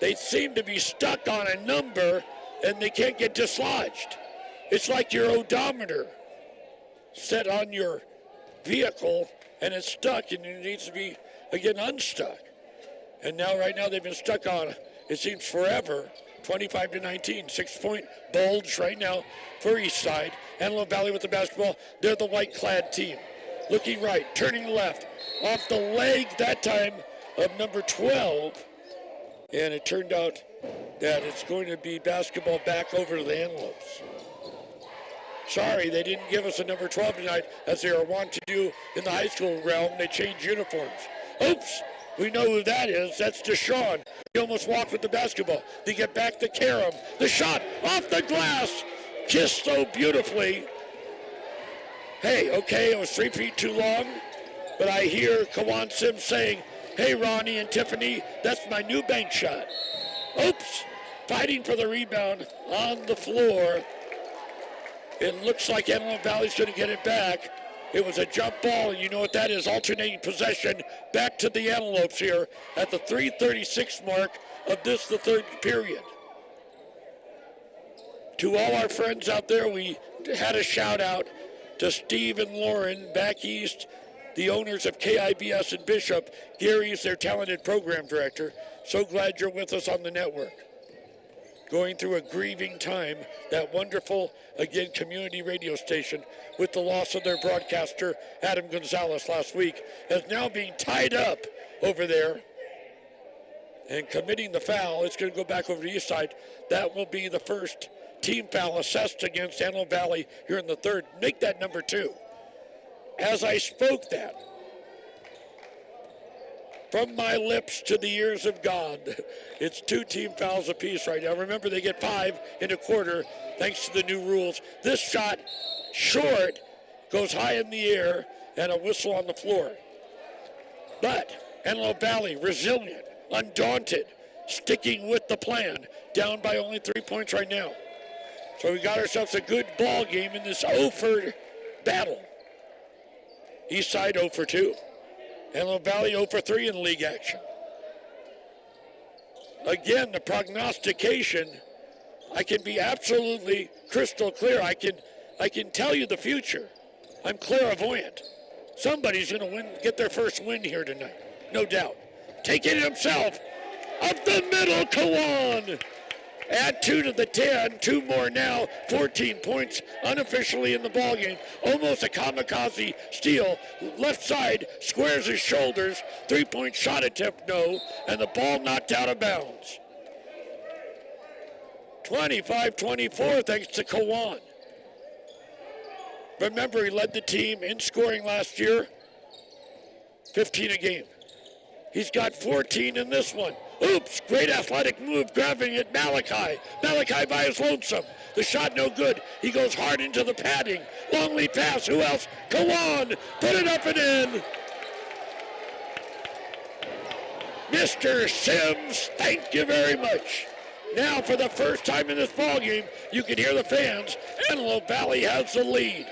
They seem to be stuck on a number, and they can't get dislodged. It's like your odometer set on your vehicle, and it's stuck, and it needs to be, again, unstuck. And now, right now, they've been stuck on, it seems, forever. 25-19, 6-point bulge right now for Eastside. Antelope Valley with the basketball. They're the white-clad team. Looking right, turning left, off the leg that time of number 12. And it turned out that it's going to be basketball back over to the Antelopes. Sorry, they didn't give us a number 12 tonight, as they are wont to do in the high school realm. They change uniforms. Oops, we know who that is. That's Deshaun. He almost walked with the basketball. They get back to Karam. The shot off the glass. Kissed so beautifully. Hey, okay, it was 3 feet too long, but I hear Kawan Sims saying, hey, Ronnie and Tiffany, that's my new bank shot. Oops, fighting for the rebound on the floor. It looks like Antelope Valley's going to get it back. It was a jump ball, and you know what that is, alternating possession back to the Antelopes here at the 3:36 mark of the third period. To all our friends out there, we had a shout out to Steve and Lauren back east, the owners of KIBS in Bishop. Gary is their talented program director. So glad you're with us on the network. Going through a grieving time, that wonderful, again, community radio station with the loss of their broadcaster, Adam Gonzalez, last week, is now being tied up over there and committing the foul. It's going to go back over to Eastside. That will be the first team foul assessed against Antelope Valley here in the third. Make that number 2. As I spoke that, from my lips to the ears of God, it's 2 team fouls apiece right now. Remember, they get 5 in a quarter thanks to the new rules. This shot, short, goes high in the air, and a whistle on the floor. But Antelope Valley, resilient, undaunted, sticking with the plan, down by only 3 points right now. So we got ourselves a good ball game in this 0-for battle. Eastside 0 for 2. Antelope Valley 0 for 3 in league action. Again, the prognostication, I can be absolutely crystal clear. I can tell you the future. I'm clairvoyant. Somebody's going to get their first win here tonight, no doubt. Taking it himself, up the middle, Kawan. Add 2 to the 10, 2 more now, 14 points unofficially in the ballgame. Almost a kamikaze steal. Left side squares his shoulders. 3-point shot attempt, no, and the ball knocked out of bounds. 25-24 thanks to Kawan. Remember, he led the team in scoring last year, 15 a game. He's got 14 in this one. Oops, great athletic move, grabbing it, Malachi. Malachi by his lonesome. The shot no good. He goes hard into the padding. Long lead pass, who else? Kawan, put it up and in. Mr. Sims, thank you very much. Now, for the first time in this ballgame, you can hear the fans. Antelope Valley has the lead.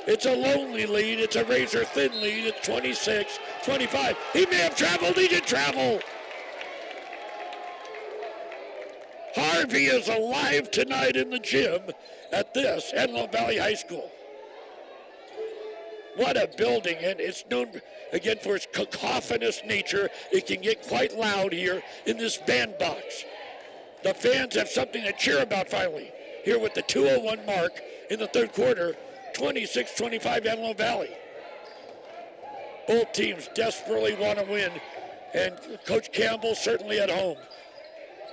It's a lonely lead. It's a razor-thin lead. It's 26-25. He may have traveled. He did travel. Harvey is alive tonight in the gym at this Antelope Valley High School. What a building, and it's known, again, for its cacophonous nature. It can get quite loud here in this bandbox. The fans have something to cheer about finally. Here with the 2:01 mark in the third quarter, 26-25 Antelope Valley. Both teams desperately want to win, and Coach Campbell certainly at home.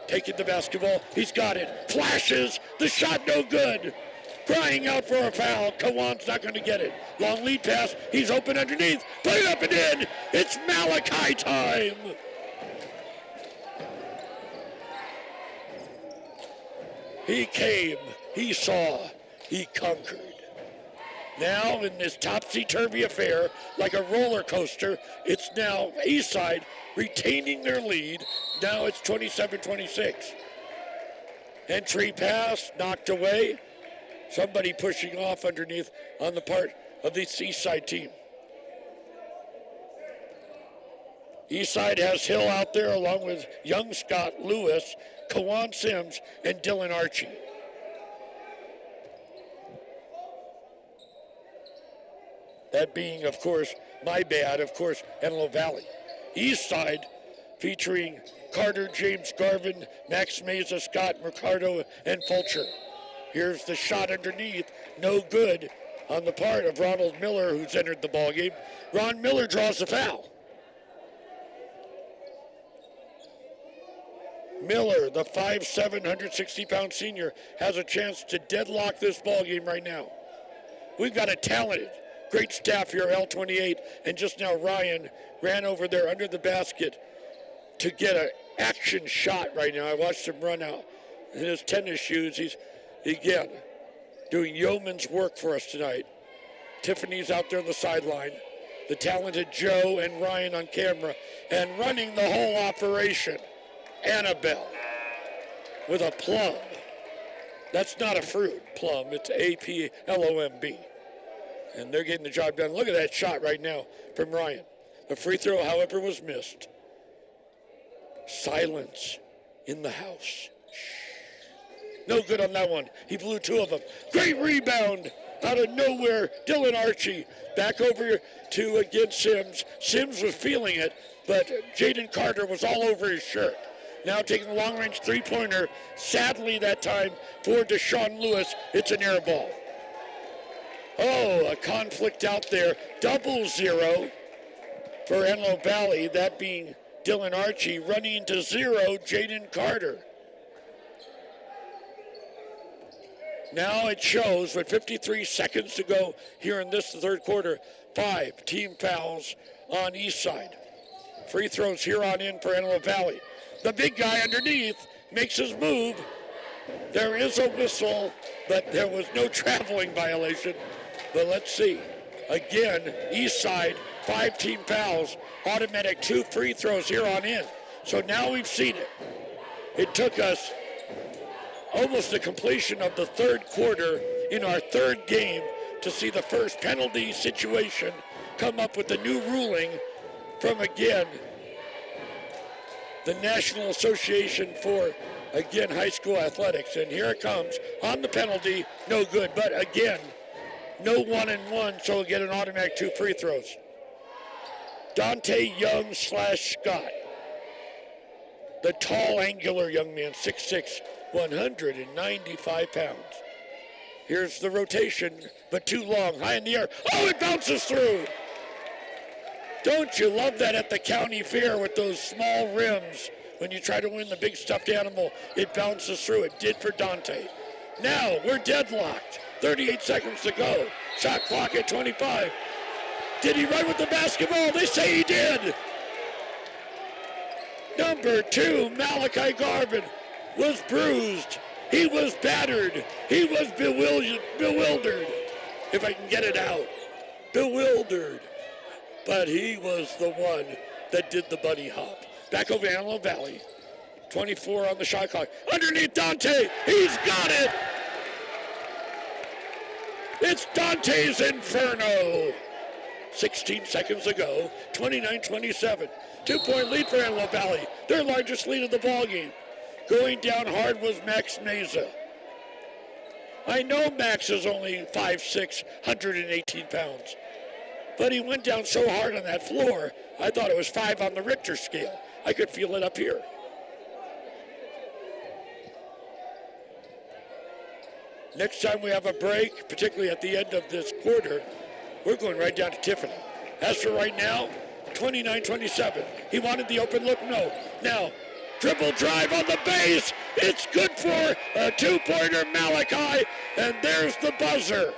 Taking the basketball, he's got it. Flashes, the shot no good. Crying out for a foul, Kawan's not going to get it. Long lead pass, he's open underneath. Put it up and in, it's Malachi time. He came, he saw, he conquered. Now in this topsy-turvy affair, like a roller coaster, it's now Eastside retaining their lead. Now it's 27-26. Entry pass knocked away. Somebody pushing off underneath on the part of this Eastside team. Eastside has Hill out there along with young Scott Lewis, Kawan Sims, and Dylan Archie. That being, of course, my bad, of course, Antelope Valley. Eastside featuring Carter, James Garvin, Max Meza, Scott, Ricardo, and Fulcher. Here's the shot underneath, no good on the part of Ronald Miller, who's entered the ballgame. Ron Miller draws the foul. Miller, the 5'7", 160-pound senior, has a chance to deadlock this ballgame right now. We've got a talented, great staff here, L28, and just now Ryan ran over there under the basket to get an action shot right now. I watched him run out in his tennis shoes. He's, again, doing yeoman's work for us tonight. Tiffany's out there on the sideline. The talented Joe and Ryan on camera, and running the whole operation, Annabelle, with a plum. That's not a fruit, plum. It's A-P-L-O-M-B. And they're getting the job done. Look at that shot right now from Ryan. The free throw, however, was missed. Silence in the house. Shh. No good on that one. He blew 2 of them. Great rebound out of nowhere. Dylan Archie back over to against Sims. Sims was feeling it, but Jaden Carter was all over his shirt. Now taking the long-range three-pointer. Sadly that time for Deshaun Lewis, it's an air ball. Oh, a conflict out there. 0 for Antelope Valley, that being Dylan Archie. Running into 0, Jaden Carter. Now it shows with 53 seconds to go here in this third quarter. 5 team fouls on Eastside. Free throws here on in for Antelope Valley. The big guy underneath makes his move. There is a whistle, but there was no traveling violation. But let's see. Again, Eastside, 5 team fouls, automatic 2 free throws here on in. So now we've seen it. It took us almost the completion of the third quarter in our third game to see the first penalty situation come up with the new ruling from, again, the National Association for, again, high school athletics. And here it comes on the penalty, no good. But again, no 1-and-1, so we'll get an automatic 2 free throws. Dante Young / Scott. The tall, angular young man, 6'6", 195 pounds. Here's the rotation, but too long, high in the air. Oh, it bounces through. Don't you love that at the county fair with those small rims? When you try to win the big stuffed animal, it bounces through. It did for Dante. Now we're deadlocked. 38 seconds to go. Shot clock at 25. Did he run with the basketball? They say he did. Number 2, Malachi Garvin, was bruised. He was battered. He was bewildered, if I can get it out. Bewildered. But he was the one that did the bunny hop. Back over Antelope Valley. 24 on the shot clock. Underneath Dante. He's got it. It's Dante's Inferno. 16 seconds to go. 29-27. 2-point lead for Antelope Valley. Their largest lead of the ballgame. Going down hard was Max Meza. I know Max is only 5'6", 118 pounds. But he went down so hard on that floor, I thought it was 5 on the Richter scale. I could feel it up here. Next time we have a break, particularly at the end of this quarter, we're going right down to Tiffany. As for right now, 29-27. He wanted the open look, no. Now, dribble drive on the base. It's good for a 2-pointer, Malachi, and there's the buzzer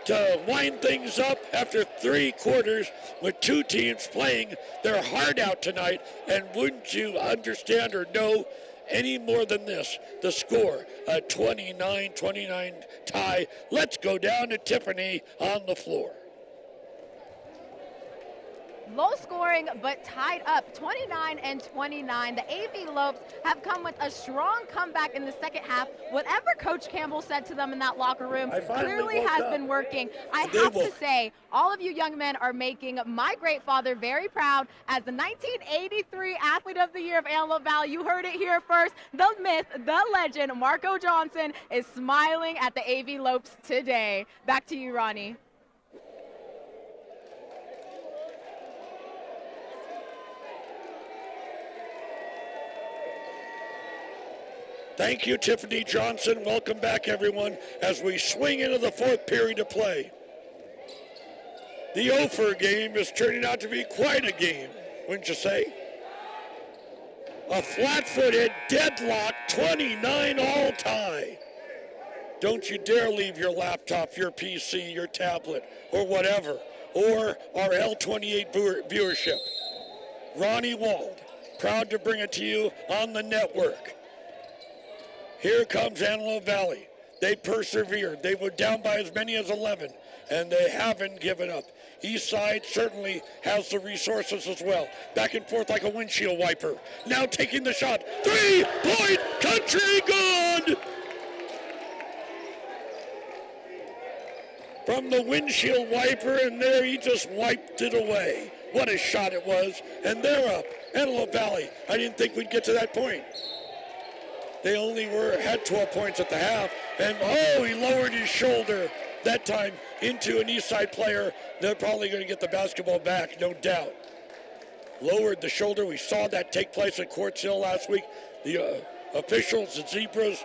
to wind things up after 3 quarters with 2 teams playing their heart out tonight. And wouldn't you understand or know any more than this? The score, a 29-29 tie. Let's go down to Tiffany on the floor. Low scoring, but tied up, 29-29. The AV Lopes have come with a strong comeback in the second half. Whatever Coach Campbell said to them in that locker room clearly has been working. I have to say, all of you young men are making my great father very proud. As the 1983 Athlete of the Year of Antelope Valley, you heard it here first. The myth, the legend, Marco Johnson is smiling at the AV Lopes today. Back to you, Ronnie. Thank you, Tiffany Johnson. Welcome back, everyone, as we swing into the 4th period of play. The Ophir game is turning out to be quite a game, wouldn't you say? A flat-footed, deadlock, 29-all tie. Don't you dare leave your laptop, your PC, your tablet, or whatever, or our L28 viewership. Ronnie Wald, proud to bring it to you on the network. Here comes Antelope Valley. They persevered. They were down by as many as 11, and they haven't given up. Eastside certainly has the resources as well. Back and forth like a windshield wiper. Now taking the shot. 3-point country good! From the windshield wiper, and there he just wiped it away. What a shot it was. And they're up. Antelope Valley. I didn't think we'd get to that point. They only had 12 points at the half, and he lowered his shoulder that time into an Eastside player. They're probably going to get the basketball back, no doubt. Lowered the shoulder. We saw that take place at Quartz Hill last week. The officials, the Zebras,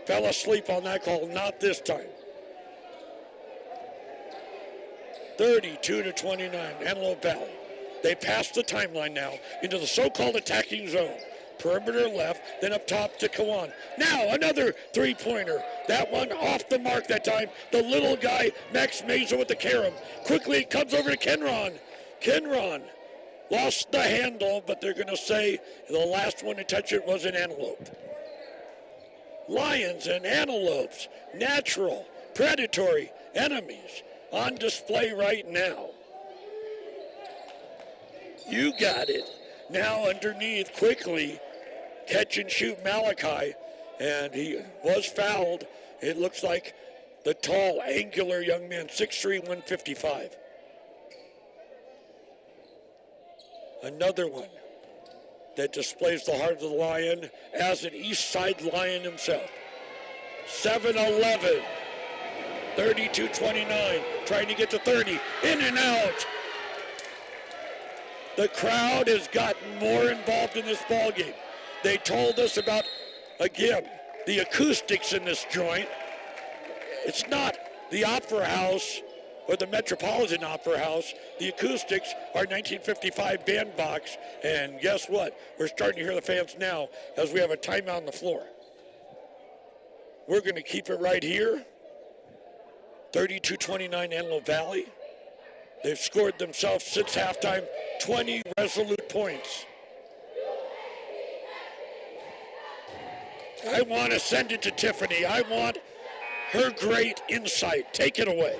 fell asleep on that call. Not this time. 32-29, Antelope Valley. They passed the timeline now into the so-called attacking zone. perimeter left, then up top to Kawan. Now another three-pointer. That one off the mark that time. The little guy, Max Mazer with the carom. Quickly it comes over to Kenron. Kenron lost the handle, but they're going to say the last one to touch it was an Antelope. Lions and antelopes, natural, predatory enemies on display right now. You got it. Now underneath quickly, catch and shoot Malachi, and he was fouled. It looks like the tall, angular young man, 6'3", 155. Another one that displays the heart of the Lion as an Eastside Lion himself. 7-11, 32-29, trying to get to 30, in and out. The crowd has gotten more involved in this ballgame. They told us about, again, the acoustics in this joint. It's not the Opera House or the Metropolitan Opera House. The acoustics are 1955 bandbox, and guess what? We're starting to hear the fans now as we have a timeout on the floor. We're going to keep it right here. 32-29 Antelope Valley. They've scored themselves since halftime 20 resolute points. I want to send it to Tiffany. I want her great insight. Take it away.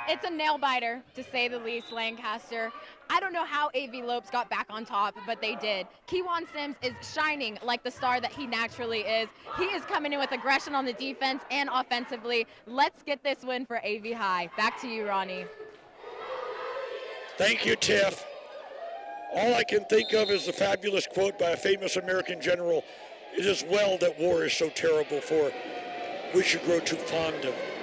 It's a nail biter, to say the least, Lancaster. I don't know how AV Lopes got back on top, but they did. Kewan Sims is shining like the star that he naturally is. He is coming in with aggression on the defense and offensively. Let's get this win for AV High. Back to you, Ronnie. Thank you, Tiff. All I can think of is the fabulous quote by a famous American general, "It is well that war is so terrible, for we should grow too fond of it."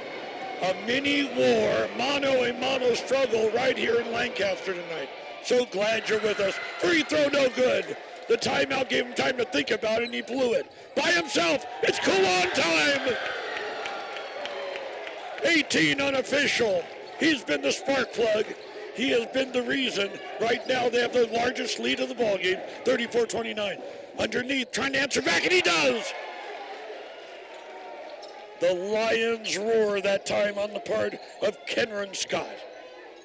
A mini war, mano-a-mano struggle right here in Lancaster tonight. So glad you're with us. Free throw, no good. The timeout gave him time to think about it, and he blew it. By himself, it's Kawan time. 18 unofficial. He's been the spark plug. He has been the reason. Right now, they have the largest lead of the ballgame, 34-29. Underneath, trying to answer back, and he does. The Lions roar that time on the part of Kenron Scott.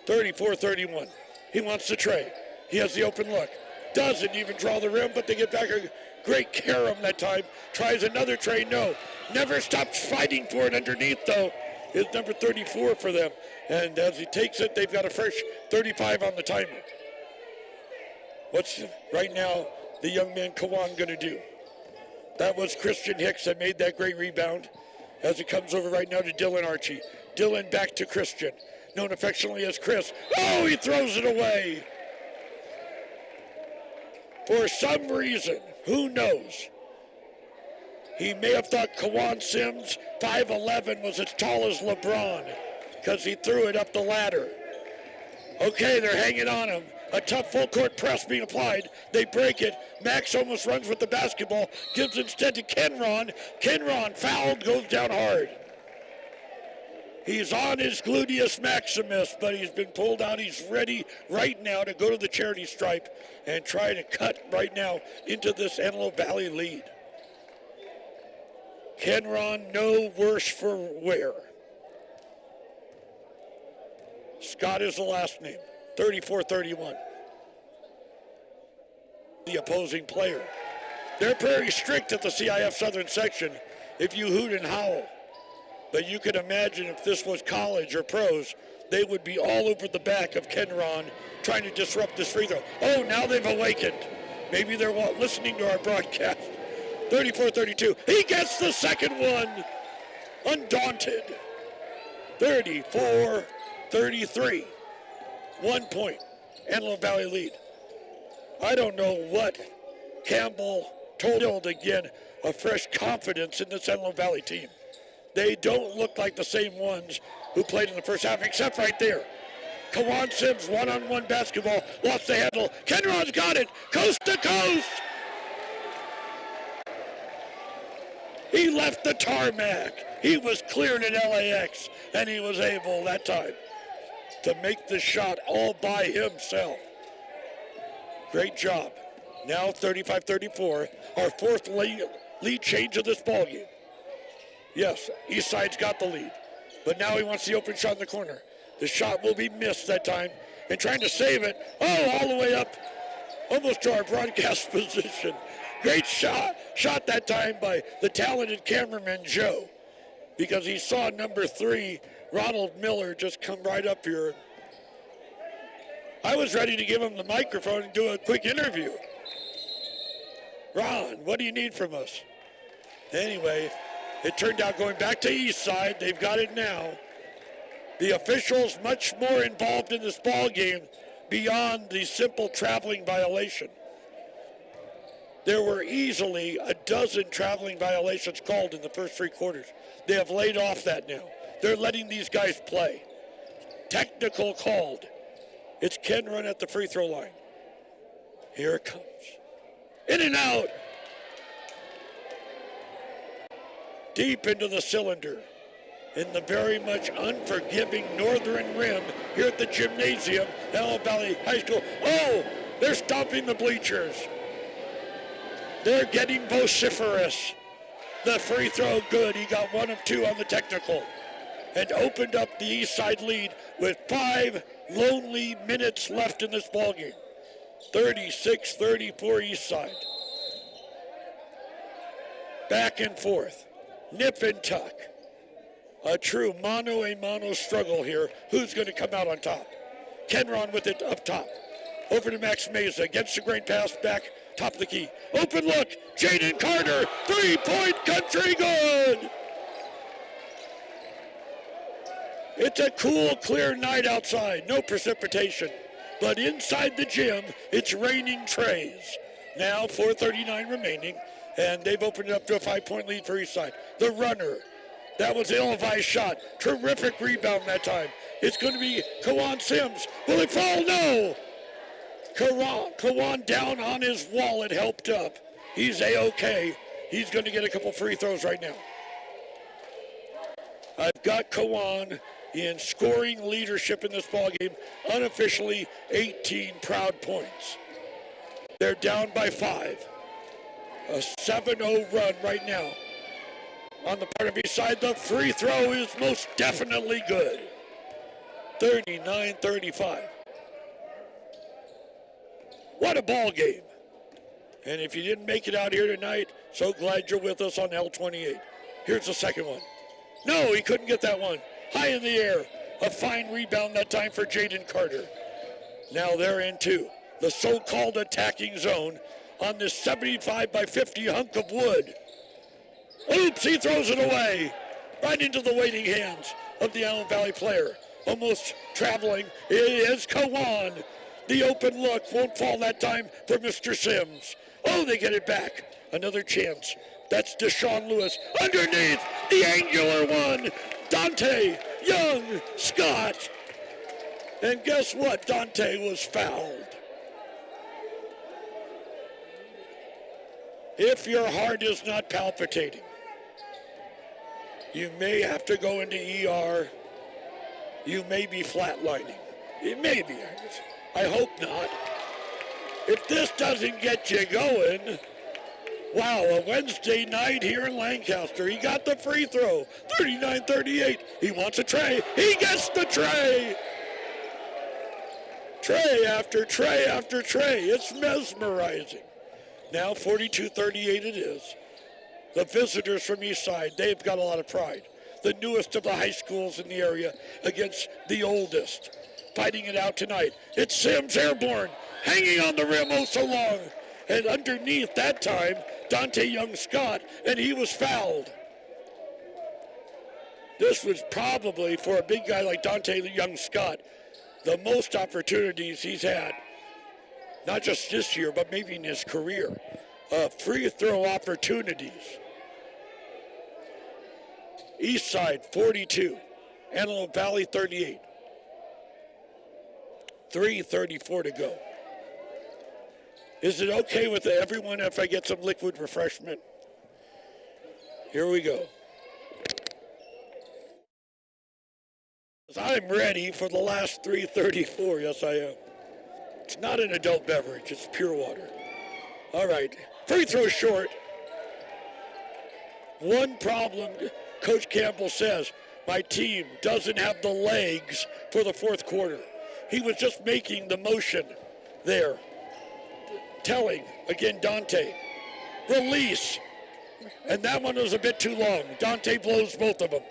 34-31. He wants the tray. He has the open look. Doesn't even draw the rim, but they get back a great carom that time. Tries another tray, no. Never stops fighting for it underneath, though, is number 34 for them. And as he takes it, they've got a fresh 35 on the timer. What's right now the young man Kawan going to do? That was Christian Hicks that made that great rebound. As it comes over right now to Dylan Archie. Dylan back to Christian, known affectionately as Chris. Oh, he throws it away. For some reason, who knows, he may have thought Kawan Sims, 5'11", was as tall as LeBron because he threw it up the ladder. Okay, they're hanging on him. A tough full court press being applied. They break it. Max almost runs with the basketball. Gives instead to Kenron. Kenron fouled, goes down hard. He's on his gluteus maximus, but he's been pulled out. He's ready right now to go to the charity stripe and try to cut right now into this Antelope Valley lead. Kenron, no worse for wear. Scott is the last name. 34-31. The opposing player. They're very strict at the CIF Southern section if you hoot and howl. But you can imagine if this was college or pros, they would be all over the back of Kenron trying to disrupt this free throw. Oh, now they've awakened. Maybe they're listening to our broadcast. 34-32. He gets the second one. Undaunted. 34-33. 1 point. Antelope Valley lead. I don't know what Campbell told again, a fresh confidence in this Antelope Valley team. They don't look like the same ones who played in the first half, except right there. Kawan Sims, one-on-one basketball, lost the handle. Kenron's got it, coast to coast. He left the tarmac. He was cleared at LAX, and he was able that time to make the shot all by himself. Great job. Now 35-34, our fourth lead change of this ballgame. Yes, Eastside's got the lead, but now he wants the open shot in the corner. The shot will be missed that time, and trying to save it, all the way up, almost to our broadcast position. Great shot that time by the talented cameraman, Joe, because he saw number 3, Ronald Miller, just come right up here. I was ready to give him the microphone and do a quick interview. Ron, what do you need from us? Anyway, it turned out going back to Eastside. They've got it now. The officials much more involved in this ball game beyond the simple traveling violation. There were easily a dozen traveling violations called in the first 3 quarters. They have laid off that now. They're letting these guys play. Technical called. It's Ken Run at the free throw line. Here it comes. In and out. Deep into the cylinder. In the very much unforgiving northern rim here at the gymnasium, Antelope Valley High School. Oh, they're stomping the bleachers. They're getting vociferous. The free throw good. He got 1 of 2 on the technical and opened up the Eastside lead with 5 lonely minutes left in this ballgame. 36-34 Eastside. Back and forth. Nip and tuck. A true mano-a-mano struggle here. Who's going to come out on top? Kenron with it up top. Over to Max Meza. Gets the great pass back. Top of the key. Open look. Jaden Carter. 3-point country good. It's a cool, clear night outside. No precipitation. But inside the gym, it's raining trays. Now 4:39 remaining. And they've opened it up to a 5-point lead for Eastside. The runner. That was an ill-advised shot. Terrific rebound that time. It's going to be Kawan Sims. Will it fall? No. Kawan down on his wallet, helped up. He's A-okay. He's going to get a couple free throws right now. I've got Kawan in scoring leadership in this ballgame. Unofficially, 18 proud points. They're down by 5. A 7-0 run right now. On the part of Eastside, the free throw is most definitely good. 39-35. What a ball game. And if you didn't make it out here tonight, so glad you're with us on L28. Here's the second one. No, he couldn't get that one. High in the air. A fine rebound that time for Jaden Carter. Now they're into the so-called attacking zone on this 75 by 50 hunk of wood. Oops, he throws it away. Right into the waiting hands of the Antelope Valley player. Almost traveling. It is Kawan. The open look won't fall that time for Mr. Sims. Oh, they get it back. Another chance. That's Deshaun Lewis. Underneath, the angular one. Dante Young Scott. And guess what? Dante was fouled. If your heart is not palpitating, you may have to go into ER. You may be flatlining. It may be. I hope not. If this doesn't get you going, wow, a Wednesday night here in Lancaster. He got the free throw, 39-38. He wants a tray. He gets the tray. Tray after tray after tray. It's mesmerizing. Now 42-38 it is. The visitors from Eastside, they've got a lot of pride. The newest of the high schools in the area against the oldest. Fighting it out tonight. It's Sims airborne, hanging on the rim oh so long. And underneath that time, Dante Young Scott, and he was fouled. This was probably, for a big guy like Dante Young Scott, the most opportunities he's had. Not just this year, but maybe in his career. Free throw opportunities. Eastside 42, Antelope Valley 38. 3:34 to go. Is it okay with everyone if I get some liquid refreshment? Here we go. I'm ready for the last 3:34. Yes, I am. It's not an adult beverage. It's pure water. All right. Free throw short. One problem, Coach Campbell says, my team doesn't have the legs for the fourth quarter. He was just making the motion there. Telling, again, Dante, release. And that one was a bit too long. Dante blows both of them.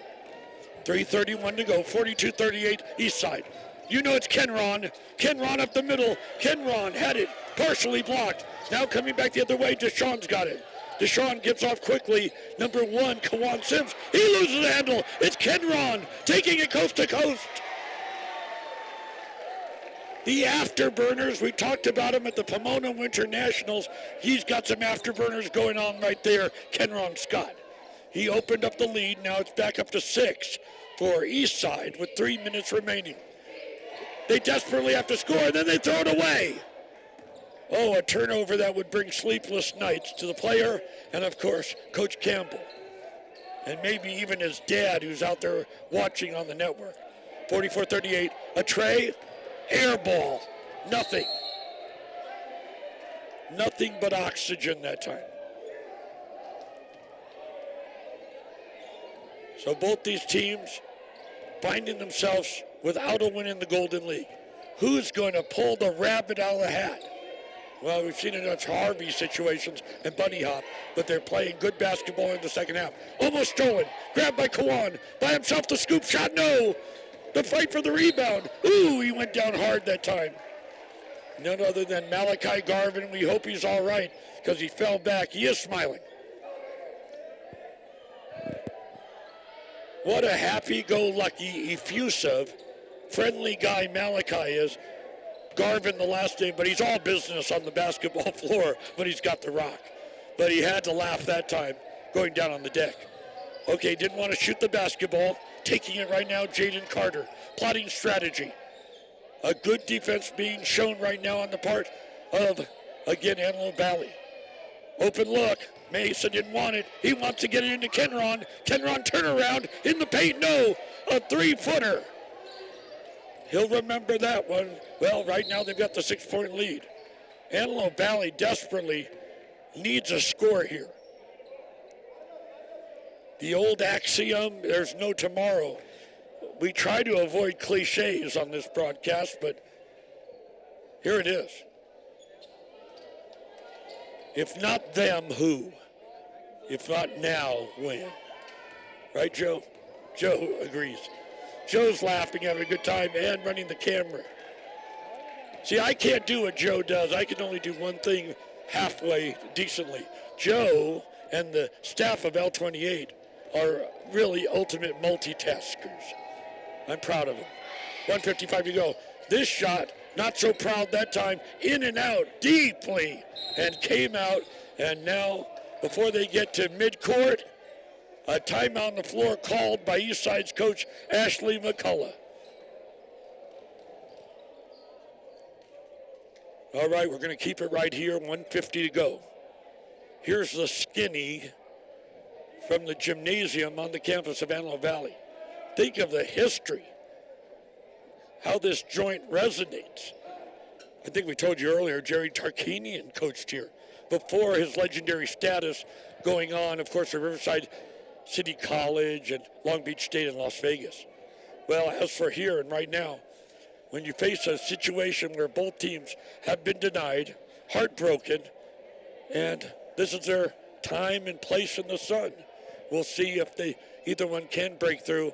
3:31 to go, 42-38 Eastside. You know it's Kenron. Kenron up the middle. Kenron had it, partially blocked. Now coming back the other way, Deshaun's got it. Deshaun gets off quickly. Number 1, Kawan Sims. He loses the handle. It's Kenron taking it coast to coast. The afterburners, we talked about him at the Pomona Winter Nationals. He's got some afterburners going on right there, Kenron Scott. He opened up the lead. Now it's back up to 6 for Eastside with 3 minutes remaining. They desperately have to score, and then they throw it away. Oh, a turnover that would bring sleepless nights to the player and, of course, Coach Campbell. And maybe even his dad, who's out there watching on the network. 44-38, a tray, air ball, nothing. Nothing but oxygen that time. So both these teams finding themselves without a win in the Golden League. Who's going to pull the rabbit out of the hat? Well, we've seen enough Harvey situations and bunny hop, but they're playing good basketball in the second half. Almost stolen. Grabbed by Kawan. By himself, the scoop shot. No. The fight for the rebound. Ooh, he went down hard that time. None other than Malachi Garvin. We hope he's all right because he fell back. He is smiling. What a happy-go-lucky, effusive, friendly guy Malachi is. Garvin the last day, but he's all business on the basketball floor when he's got the rock. But he had to laugh that time going down on the deck. Okay, didn't want to shoot the basketball. Taking it right now, Jaden Carter. Plotting strategy. A good defense being shown right now on the part of, again, Antelope Valley. Open look. Mason didn't want it. He wants to get it into Kenron. Kenron turnaround in the paint. No, a three-footer. He'll remember that one. Well, right now they've got the 6-point lead. Antelope Valley desperately needs a score here. The old axiom, there's no tomorrow. We try to avoid cliches on this broadcast, but here it is. If not them, who? If not now, when? Right, Joe? Joe agrees. Joe's laughing, having a good time, and running the camera. See, I can't do what Joe does. I can only do one thing halfway decently. Joe and the staff of L28 are really ultimate multitaskers. I'm proud of them. 1:55 to go. This shot, not so proud that time, in and out deeply, and came out, and now, before they get to midcourt, a timeout on the floor called by Eastside's coach, Ashley McCullough. All right, we're going to keep it right here, 1:50 to go. Here's the skinny from the gymnasium on the campus of Antelope Valley. Think of the history, how this joint resonates. I think we told you earlier, Jerry Tarkanian coached here before his legendary status going on, of course, at Riverside City College and Long Beach State and Las Vegas. Well, as for here and right now, when you face a situation where both teams have been denied, heartbroken, and this is their time and place in the sun, we'll see if either one can break through.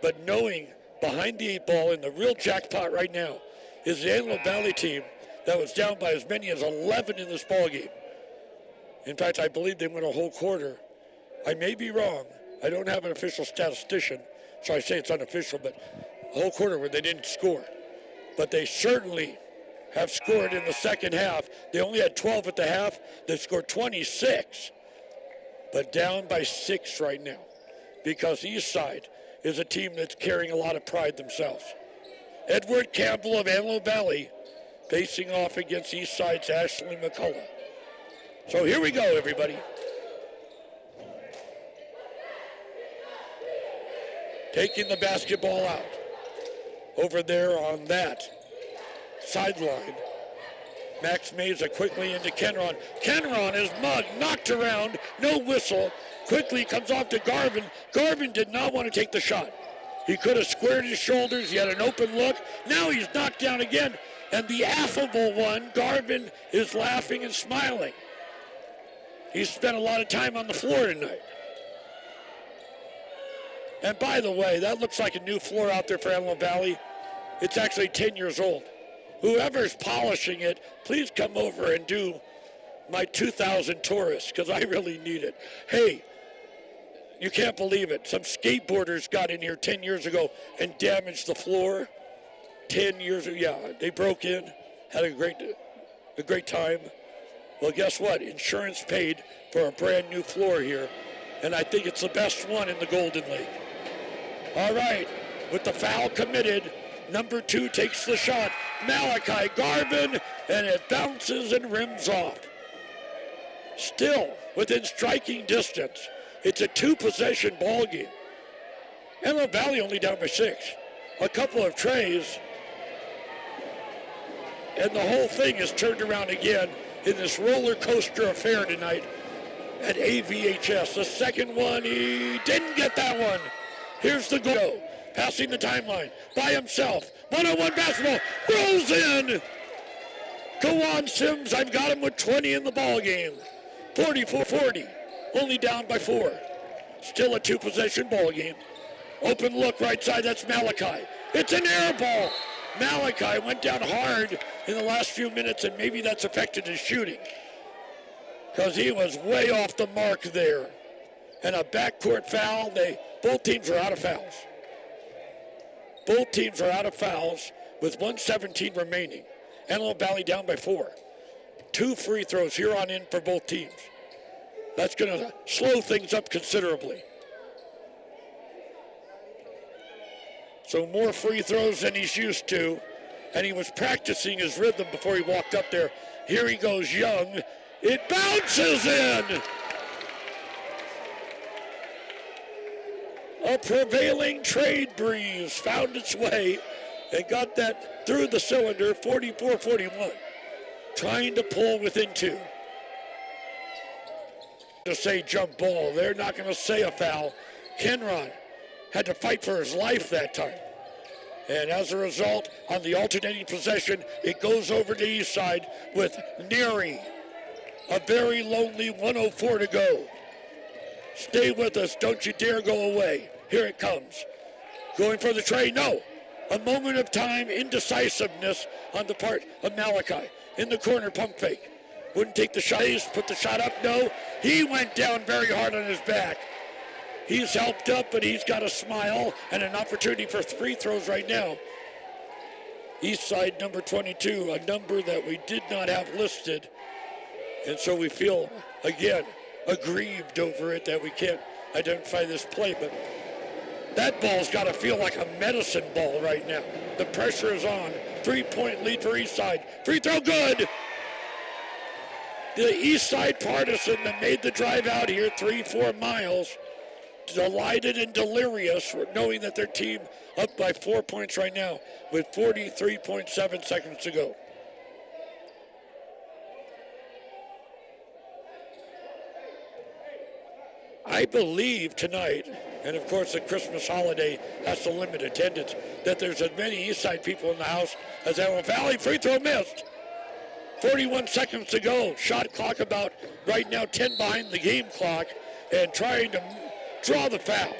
But knowing behind the 8 ball in the real jackpot right now is the Antelope Valley team that was down by as many as 11 in this ball game. In fact, I believe they went a whole quarter. I may be wrong. I don't have an official statistician, so I say it's unofficial, but a whole quarter where they didn't score. But they certainly have scored in the second half. They only had 12 at the half. They scored 26, but down by 6 right now because Eastside is a team that's carrying a lot of pride themselves. Edward Campbell of Antelope Valley facing off against Eastside's Ashley McCullough. So here we go, everybody. taking the basketball out. Over there on that sideline, Max Meza quickly into Kenron. Kenron is mugged, knocked around, no whistle. Quickly comes off to Garvin. Garvin did not want to take the shot. He could have squared his shoulders. He had an open look. Now he's knocked down again. And the affable one, Garvin, is laughing and smiling. He's spent a lot of time on the floor tonight. And by the way, that looks like a new floor out there for Antelope Valley. It's actually 10 years old. Whoever's polishing it, please come over and do my 2,000 tourists, because I really need it. Hey, you can't believe it. Some skateboarders got in here 10 years ago and damaged the floor. 10 years ago, yeah, they broke in, had a great time. Well, guess what? Insurance paid for a brand new floor here, and I think it's the best one in the Golden League. All right, with the foul committed, number 2 takes the shot. Malachi Garvin, and it bounces and rims off. Still within striking distance. It's a 2-possession ball game. Antelope Valley only down by 6. A couple of trays, and the whole thing is turned around again in this roller coaster affair tonight at AVHS. The second one, he didn't get that one. Here's the goal. Passing the timeline by himself. One-on-one basketball. Rolls in. Kawan Sims, I've got him with 20 in the ball game. 44-40. Only down by 4. Still a 2-possession ball game. Open look right side. That's Malachi. It's an air ball. Malachi went down hard in the last few minutes, and maybe that's affected his shooting, because he was way off the mark there. And a backcourt foul. Both teams are out of fouls. Both teams are out of fouls with 1:17 remaining. Antelope Valley down by 4. 2 free throws here on in for both teams. That's going to slow things up considerably. So more free throws than he's used to, and he was practicing his rhythm before he walked up there. Here he goes, Young. It bounces in. A prevailing trade breeze found its way and got that through the cylinder, 44-41. Trying to pull within 2. To say jump ball, they're not going to say a foul. Kenron had to fight for his life that time. And as a result, on the alternating possession, it goes over to Eastside with Neary. A very lonely 1:04 to go. Stay with us. Don't you dare go away. Here it comes. Going for the tray. No. A moment of time, indecisiveness on the part of Malachi. In the corner, pump fake. Wouldn't take the shot. Put the shot up. No. He went down very hard on his back. He's helped up, but he's got a smile and an opportunity for free throws right now. Eastside number 22, a number that we did not have listed. And so we feel, again, aggrieved over it that we can't identify this play. But that ball's got to feel like a medicine ball right now. The pressure is on. 3-point lead for Eastside. Free throw good. The Eastside partisan that made the drive out here 3-4 miles, delighted and delirious knowing that their team up by 4 points right now with 43.7 seconds to go. I believe tonight, and of course the Christmas holiday has to limit attendance, that there's as many Eastside people in the house as Antelope Valley. Free throw missed. 41 seconds to go. Shot clock about right now 10 behind the game clock, and trying to draw the foul.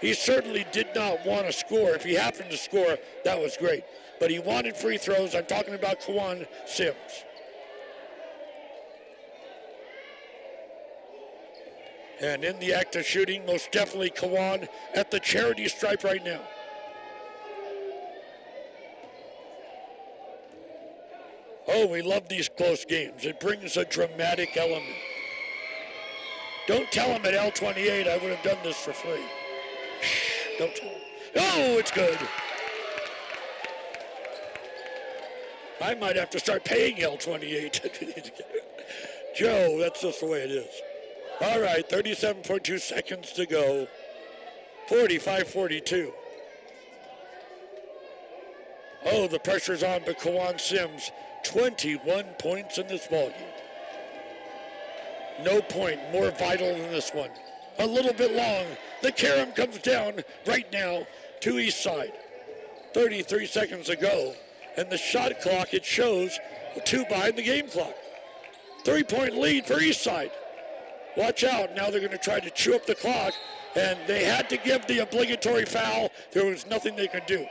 He certainly did not want to score. If he happened to score, that was great. But he wanted free throws. I'm talking about Kawan Sims. And in the act of shooting, most definitely Kawan at the charity stripe right now. Oh, we love these close games. It brings a dramatic element. Don't tell him at L28 I would have done this for free. Shh, don't tell him. Oh, it's good. I might have to start paying L28. Joe, that's just the way it is. All right, 37.2 seconds to go. 45-42. Oh, the pressure's on, but Kawan Sims, 21 points in this ballgame. No point more vital than this one. A little bit long. The carom comes down right now to Eastside. 33 seconds ago. And the shot clock, it shows 2 behind the game clock. 3-point lead for Eastside. Watch out. Now they're going to try to chew up the clock. And they had to give the obligatory foul. There was nothing they could do.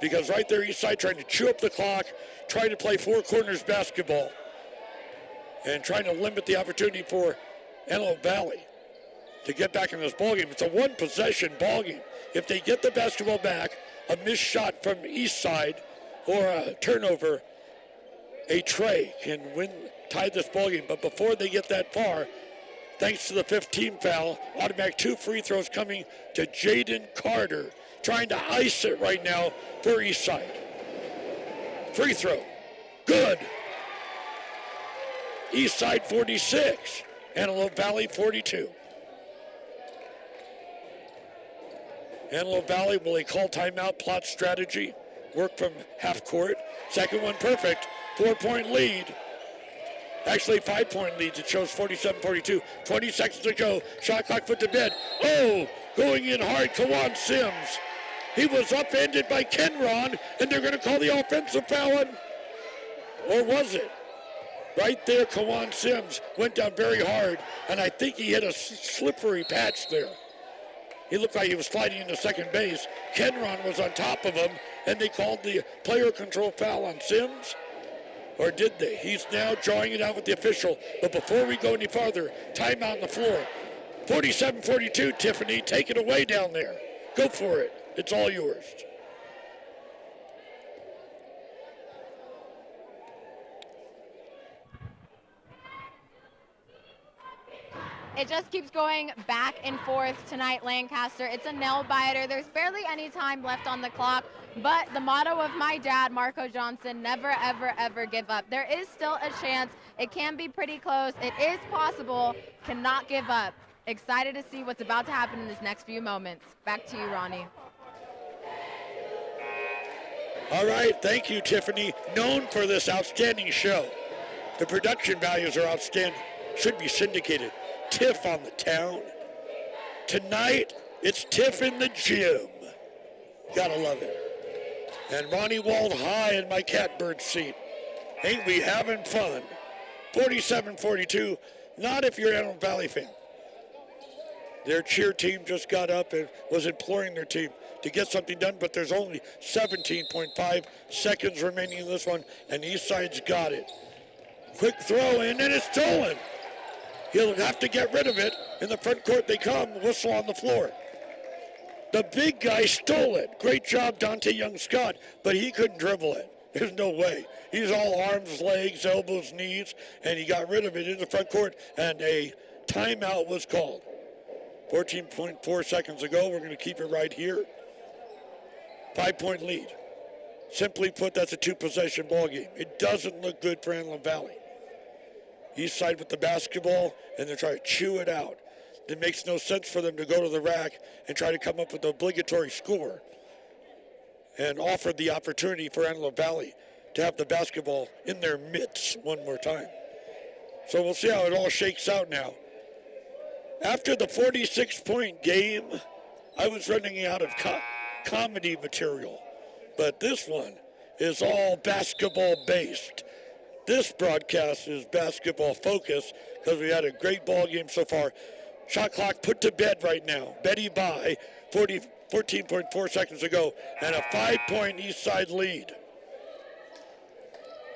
Because right there, Eastside trying to chew up the clock, trying to play four corners basketball, and trying to limit the opportunity for Antelope Valley to get back in this ballgame. It's a one-possession ballgame. If they get the basketball back, a missed shot from Eastside or a turnover, a tray can tie this ballgame. But before they get that far, thanks to the 15 foul, automatic 2 free throws coming to Jaden Carter, trying to ice it right now for Eastside. Free throw. Good. Eastside 46, Antelope Valley 42. Antelope Valley, will they call timeout, plot strategy, work from half court? Second one perfect, 4-point lead. Actually, 5-point leads. It shows 47-42. 20 seconds to go. Shot clock put to bed. Oh, going in hard, Kawan Sims. He was upended by Kenron, and they're going to call the offensive foul on. Or was it? Right there, Kawan Sims went down very hard, and I think he hit a slippery patch there. He looked like he was sliding into second base. Kenron was on top of him, and they called the player control foul on Sims. Or did they? He's now drawing it out with the official. But before we go any farther, timeout on the floor. 47-42, Tiffany. Take it away down there. Go for it. It's all yours. It just keeps going back and forth tonight, Lancaster. It's a nail biter. There's barely any time left on the clock, but the motto of my dad, Marco Johnson, never, ever, ever give up. There is still a chance. It can be pretty close. It is possible. Cannot give up. Excited to see what's about to happen in this next few moments. Back to you, Ronnie. All right, thank you, Tiffany. Known for this outstanding show. The production values are outstanding. Should be syndicated. Tiff on the town. Tonight, it's Tiff in the gym. Gotta love it. And Ronnie Wald high in my catbird seat. Ain't we having fun? 47-42, not if you're an Antelope Valley fan. Their cheer team just got up and was imploring their team to get something done, but there's only 17.5 seconds remaining in this one, and Eastside's got it. Quick throw, and then it's stolen. He'll have to get rid of it. In the front court they come, whistle on the floor. The big guy stole it. Great job, Dante Young-Scott, but he couldn't dribble it. There's no way. He's all arms, legs, elbows, knees, and he got rid of it in the front court, and a timeout was called. 14.4 seconds ago. We're going to keep it right here. 5-point lead. Simply put, that's a two-possession ball game. It doesn't look good for Antelope Valley. Eastside with the basketball, and they're trying to chew it out. It makes no sense for them to go to the rack and try to come up with the obligatory score and offer the opportunity for Antelope Valley to have the basketball in their midst one more time. So we'll see how it all shakes out now. After the 46-point game, I was running out of comedy material, but this one is all basketball-based. This broadcast is basketball focused because we had a great ball game so far. Shot clock put to bed right now. Betty by 14.4 seconds ago, and a 5-point Eastside lead.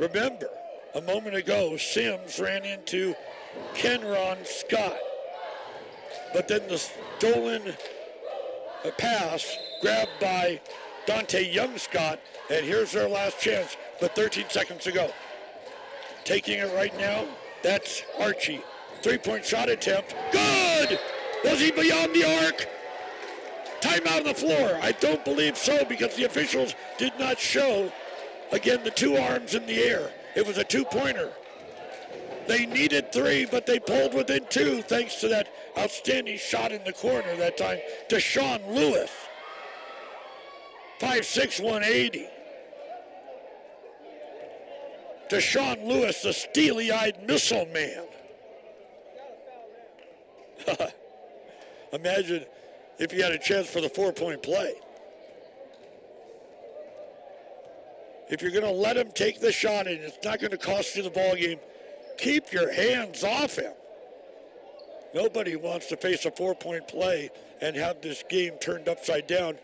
Remember, a moment ago, Sims ran into Kenron Scott. But then the stolen pass grabbed by Dante Young-Scott, and here's their last chance, but 13 seconds to go. Taking it right now, that's Archie. 3-point shot attempt. Good! Was he beyond the arc? Timeout on the floor. I don't believe so because the officials did not show, again, the two arms in the air. It was a two-pointer. They needed 3, but they pulled within 2 thanks to that outstanding shot in the corner that time to Sean Lewis. 5'6", 180. To Sean Lewis, the steely-eyed missile man. Imagine if he had a chance for the 4-point play. If you're going to let him take the shot and it's not going to cost you the ball game, keep your hands off him. Nobody wants to face a 4-point play and have this game turned upside down.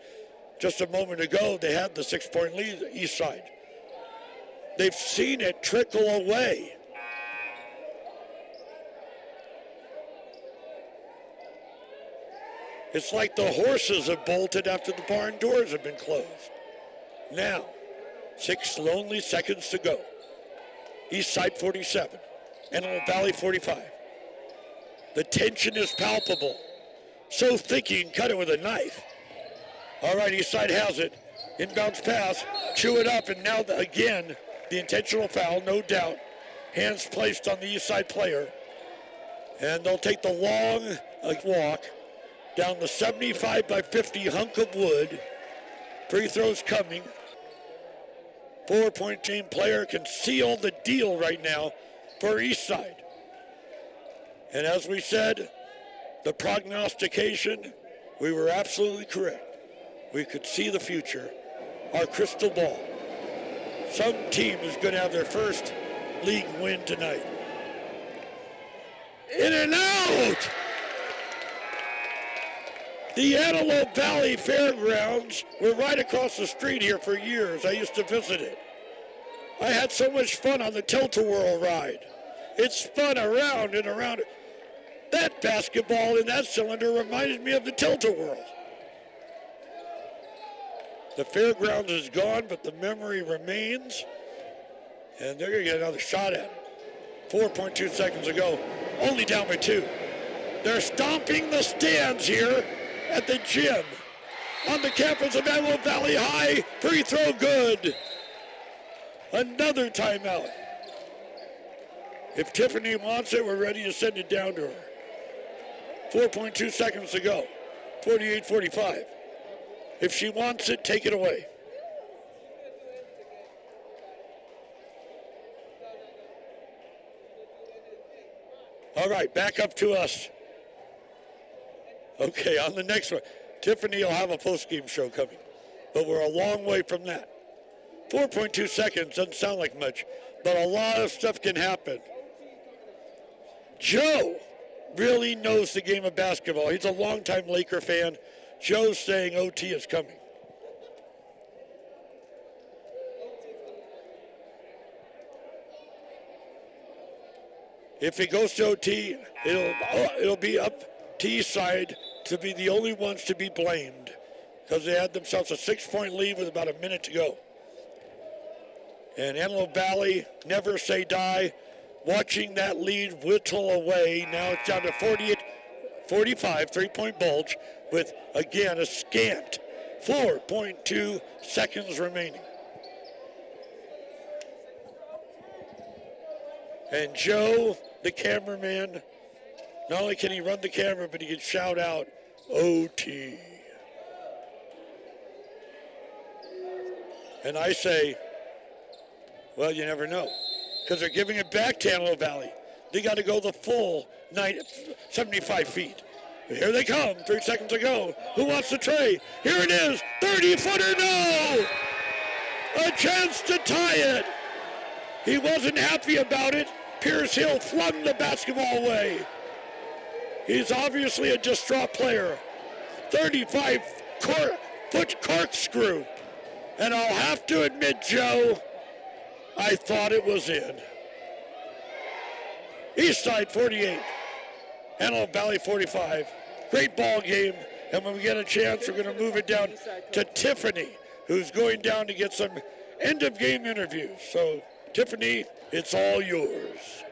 Just a moment ago, they had the 6-point lead, Eastside. They've seen it trickle away. It's like the horses have bolted after the barn doors have been closed. Now, 6 lonely seconds to go. Eastside 47, Antelope Valley 45. The tension is palpable. So thick you can cut it with a knife. All right, Eastside has it. Inbounds pass, chew it up, and now again, the intentional foul, no doubt. Hands placed on the Eastside player. And they'll take the long walk down the 75 by 50 hunk of wood. Free throws coming. 4-point team player can seal the deal right now for Eastside. And as we said, the prognostication, we were absolutely correct. We could see the future, our crystal ball. Some team is going to have their first league win tonight. In and out! The Antelope Valley Fairgrounds were right across the street here for years. I used to visit it. I had so much fun on the tilt-a-whirl ride. It spun around and around. That basketball in that cylinder reminded me of the tilt-a-whirl. The fairgrounds is gone, but the memory remains. And they're going to get another shot at it. 4.2 seconds ago, only down by 2. They're stomping the stands here at the gym on the campus of Antelope Valley High. Free throw good. Another timeout. If Tiffany wants it, we're ready to send it down to her. 4.2 seconds to go. 48-45. If she wants it, take it away. All right, back up to us. Okay, on the next one. Tiffany will have a post-game show coming, but we're a long way from that. 4.2 seconds doesn't sound like much, but a lot of stuff can happen. Joe really knows the game of basketball. He's a longtime Laker fan. Joe's saying OT is coming. If it goes to OT, it'll be up to Eastside to be the only ones to be blamed because they had themselves a 6-point lead with about a minute to go. And Antelope Valley, never say die, watching that lead whittle away. Now it's down to 48-45, 3-point bulge with, again, a scant 4.2 seconds remaining. And Joe, the cameraman, not only can he run the camera, but he can shout out, OT. And I say, well, you never know, because they're giving it back to Antelope Valley. They got to go the full 75 feet. Here they come, 3 seconds to go. Who wants the tray? Here it is, 30-footer, no! A chance to tie it. He wasn't happy about it. Pierce Hill flung the basketball away. He's obviously a distraught player. 35-foot corkscrew. And I'll have to admit, Joe, I thought it was in. Eastside 48, Antelope Valley 45. Great ball game. And when we get a chance, we're going to move it down to Tiffany, who's going down to get some end-of-game interviews. So, Tiffany, it's all yours.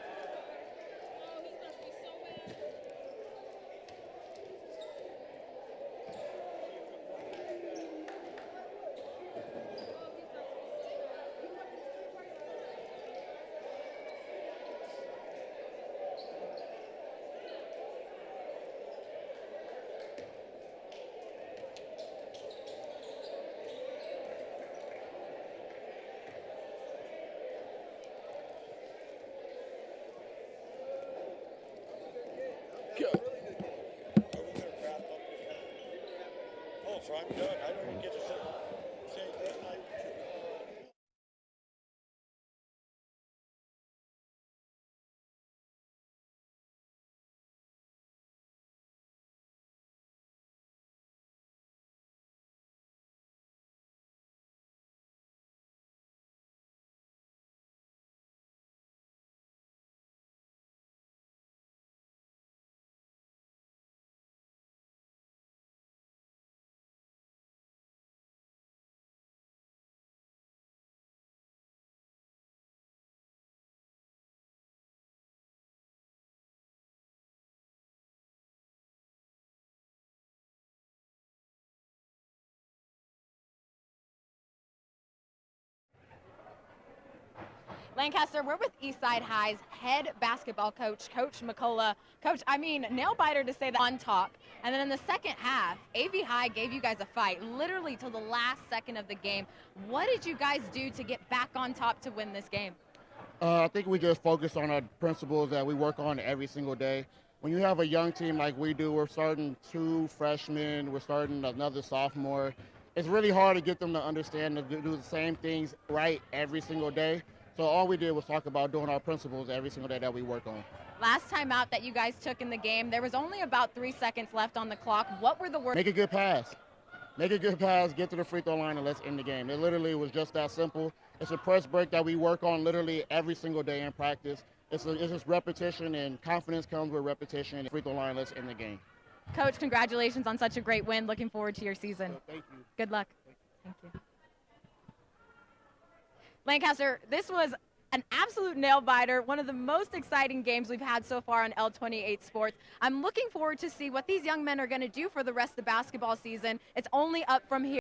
so I'm done. I don't even get to say good night. Lancaster, we're with Eastside High's head basketball coach, Coach McCullough. Coach, I mean, nail biter to say that on top. And then in the second half, AV High gave you guys a fight, literally till the last second of the game. What did you guys do to get back on top to win this game? I think we just focus on our principles that we work on every single day. When you have a young team like we do, we're starting 2 freshmen, we're starting another sophomore. It's really hard to get them to understand to do the same things right every single day. So all we did was talk about doing our principles every single day that we work on. Last time out that you guys took in the game, there was only about 3 seconds left on the clock. What were the words? Make a good pass. Make a good pass, get to the free throw line, and let's end the game. It literally was just that simple. It's a press break that we work on literally every single day in practice. It's just repetition, and confidence comes with repetition. Free throw line, let's end the game. Coach, congratulations on such a great win. Looking forward to your season. Thank you. Good luck. Thank you. Lancaster, this was an absolute nail biter, one of the most exciting games we've had so far on L28 Sports. I'm looking forward to see what these young men are going to do for the rest of the basketball season. It's only up from here.